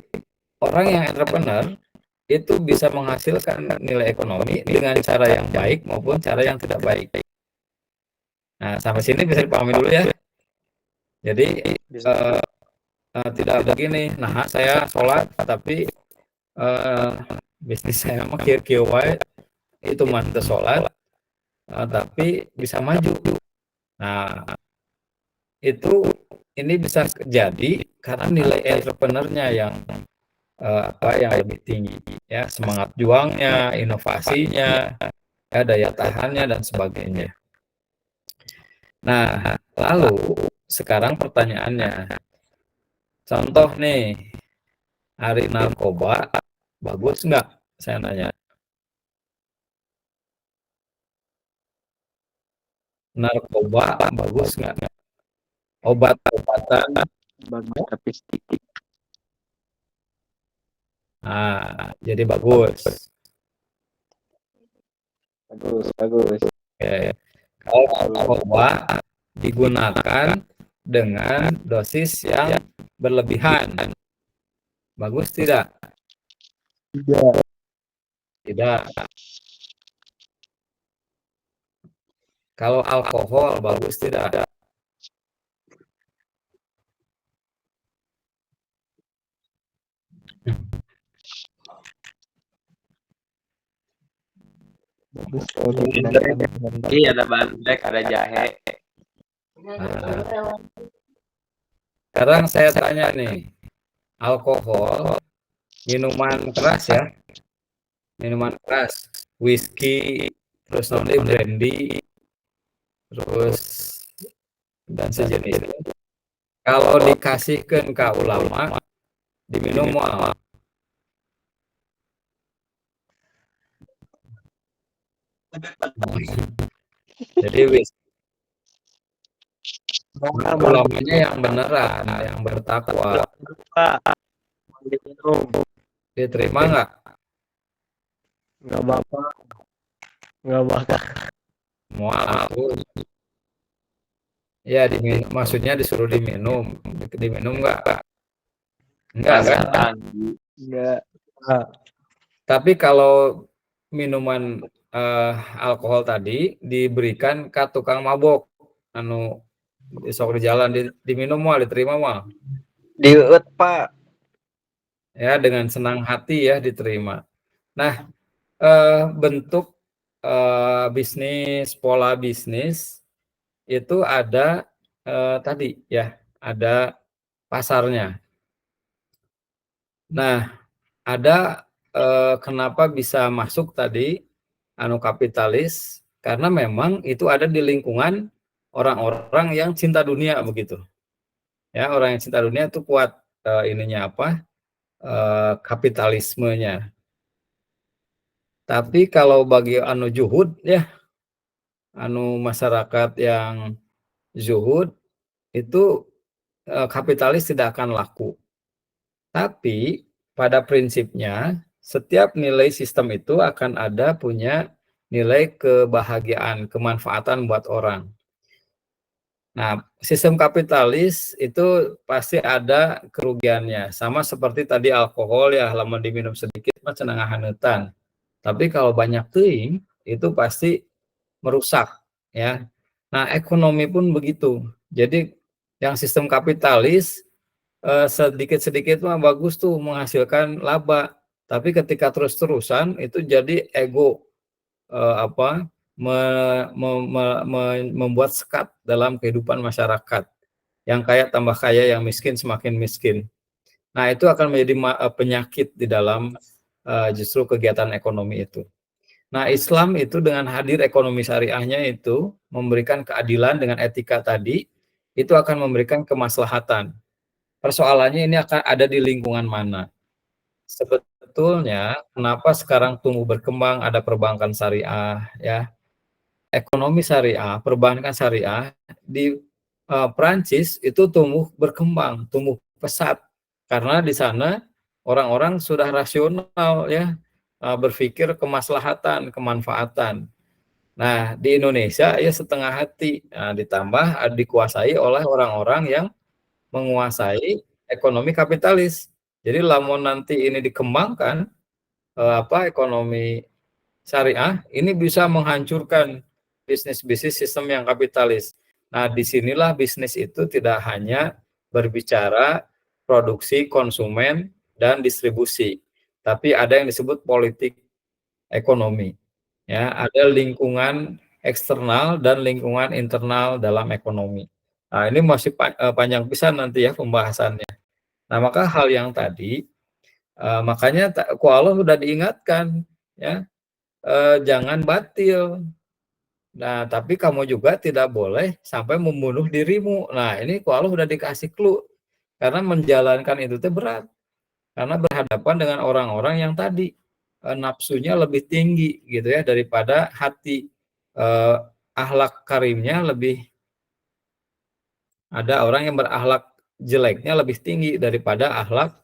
A: orang yang entrepreneur itu bisa menghasilkan nilai ekonomi dengan cara yang baik maupun cara yang tidak baik. Nah, sampai sini bisa dipahami dulu ya. Jadi tidak begini, nah saya sholat tapi bisnis saya mah kieu wae itu mah teu sholat tapi bisa maju. Nah, itu ini bisa jadi karena nilai entrepreneurnya yang yang lebih tinggi ya, semangat juangnya, inovasinya, ya, daya tahannya dan sebagainya. Nah, lalu sekarang pertanyaannya, contoh nih, hari narkoba bagus nggak? Saya nanya. Narkoba bagus nggak? Obat-obatan
C: bagus tapi sedikit.
A: Nah, jadi bagus.
C: Bagus.
A: Oke. Kalau narkoba digunakan dengan dosis yang berlebihan, bagus tidak? Tidak. Kalau alkohol bagus tidak?
C: Bagus kalau digunakan dengan baik.
B: Iya, ada bahan black, ada jahe.
A: Nah, sekarang saya tanya nih, alkohol, minuman keras ya, minuman keras, whisky, terus nanti brandy, terus dan sejenisnya. Kalau dikasihkan ke ulama, diminum mual. Jadi ulamanya yang beneran, yang bertakwa, diterima nggak?
C: Nggak apa-apa. Nggak bakal.
A: Mual. Ya, maksudnya disuruh diminum nggak? Enggak kan?
C: Nggak.
A: Tapi kalau minuman alkohol tadi diberikan ke tukang mabok, anu sok di jalan diminum mal, diterima mal.
C: Diut, Pak.
A: Ya, dengan senang hati ya diterima. Nah, bentuk bisnis, pola bisnis itu ada tadi ya, ada pasarnya. Nah, ada kenapa bisa masuk tadi anu kapitalis, karena memang itu ada di lingkungan orang-orang yang cinta dunia begitu. Ya, orang yang cinta dunia itu kuat ininya apa? Kapitalismenya. Tapi kalau bagi anu juhud ya, anu masyarakat yang zuhud itu kapitalis tidak akan laku. Tapi pada prinsipnya setiap nilai sistem itu akan ada punya nilai kebahagiaan, kemanfaatan buat orang. Nah, sistem kapitalis itu pasti ada kerugiannya. Sama seperti tadi alkohol ya, lama diminum sedikit mah cenah ngahaneutan. Tapi kalau banyak teuing itu pasti merusak ya. Nah, ekonomi pun begitu. Jadi yang sistem kapitalis sedikit-sedikit mah bagus tuh menghasilkan laba. Tapi ketika terus-terusan itu jadi ego membuat sekat dalam kehidupan masyarakat. Yang kaya tambah kaya, yang miskin semakin miskin. Nah, itu akan menjadi penyakit di dalam justru kegiatan ekonomi itu. Nah, Islam itu dengan hadir ekonomi syariahnya itu memberikan keadilan dengan etika tadi, itu akan memberikan kemaslahatan. Persoalannya ini akan ada di lingkungan mana. Sebetulnya kenapa sekarang tumbuh berkembang ada perbankan syariah ya. Ekonomi syariah, perbankan syariah di Prancis itu tumbuh berkembang, tumbuh pesat karena di sana orang-orang sudah rasional ya, berpikir kemaslahatan, kemanfaatan. Nah, di Indonesia ya setengah hati, ditambah dikuasai oleh orang-orang yang menguasai ekonomi kapitalis. Jadi lamun nanti ini dikembangkan ekonomi syariah ini bisa menghancurkan bisnis-bisnis sistem yang kapitalis. Nah, disinilah bisnis itu tidak hanya berbicara produksi, konsumen, dan distribusi, tapi ada yang disebut politik ekonomi. Ya, ada lingkungan eksternal dan lingkungan internal dalam ekonomi. Nah, ini masih panjang pisan nanti ya pembahasannya. Nah, maka hal yang tadi, makanya ku Allah sudah diingatkan, ya, jangan batil. Nah, tapi kamu juga tidak boleh sampai membunuh dirimu. Nah, ini ku Allah sudah dikasih clue. Karena menjalankan itu teh berat. Karena berhadapan dengan orang-orang yang tadi nafsunya lebih tinggi gitu ya daripada hati. Akhlak karimnya lebih, ada orang yang berakhlak jeleknya lebih tinggi daripada akhlak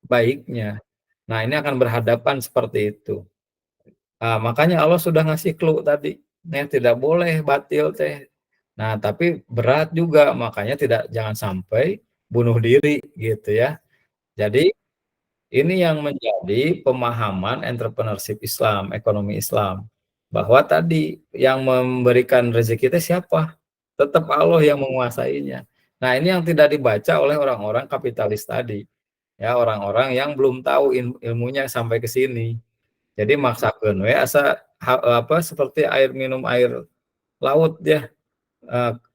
A: baiknya. Nah, ini akan berhadapan seperti itu. Makanya Allah sudah ngasih clue tadi, tidak boleh batil teh. Nah, tapi berat juga, makanya jangan sampai bunuh diri gitu ya. Jadi ini yang menjadi pemahaman entrepreneurship Islam, ekonomi Islam. Bahwa tadi yang memberikan rezeki itu siapa? Tetap Allah yang menguasainya. Nah, ini yang tidak dibaca oleh orang-orang kapitalis tadi. Ya, orang-orang yang belum tahu ilmunya sampai ke sini. Jadi maksakeun we asa seperti minum air laut ya.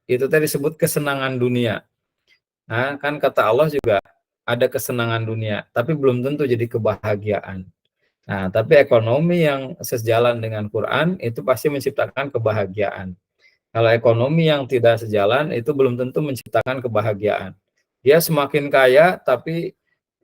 A: Itu tadi disebut kesenangan dunia. Nah, kan kata Allah juga ada kesenangan dunia, tapi belum tentu jadi kebahagiaan. Nah, tapi ekonomi yang sejalan dengan Quran itu pasti menciptakan kebahagiaan. Kalau ekonomi yang tidak sejalan itu belum tentu menciptakan kebahagiaan. Dia semakin kaya tapi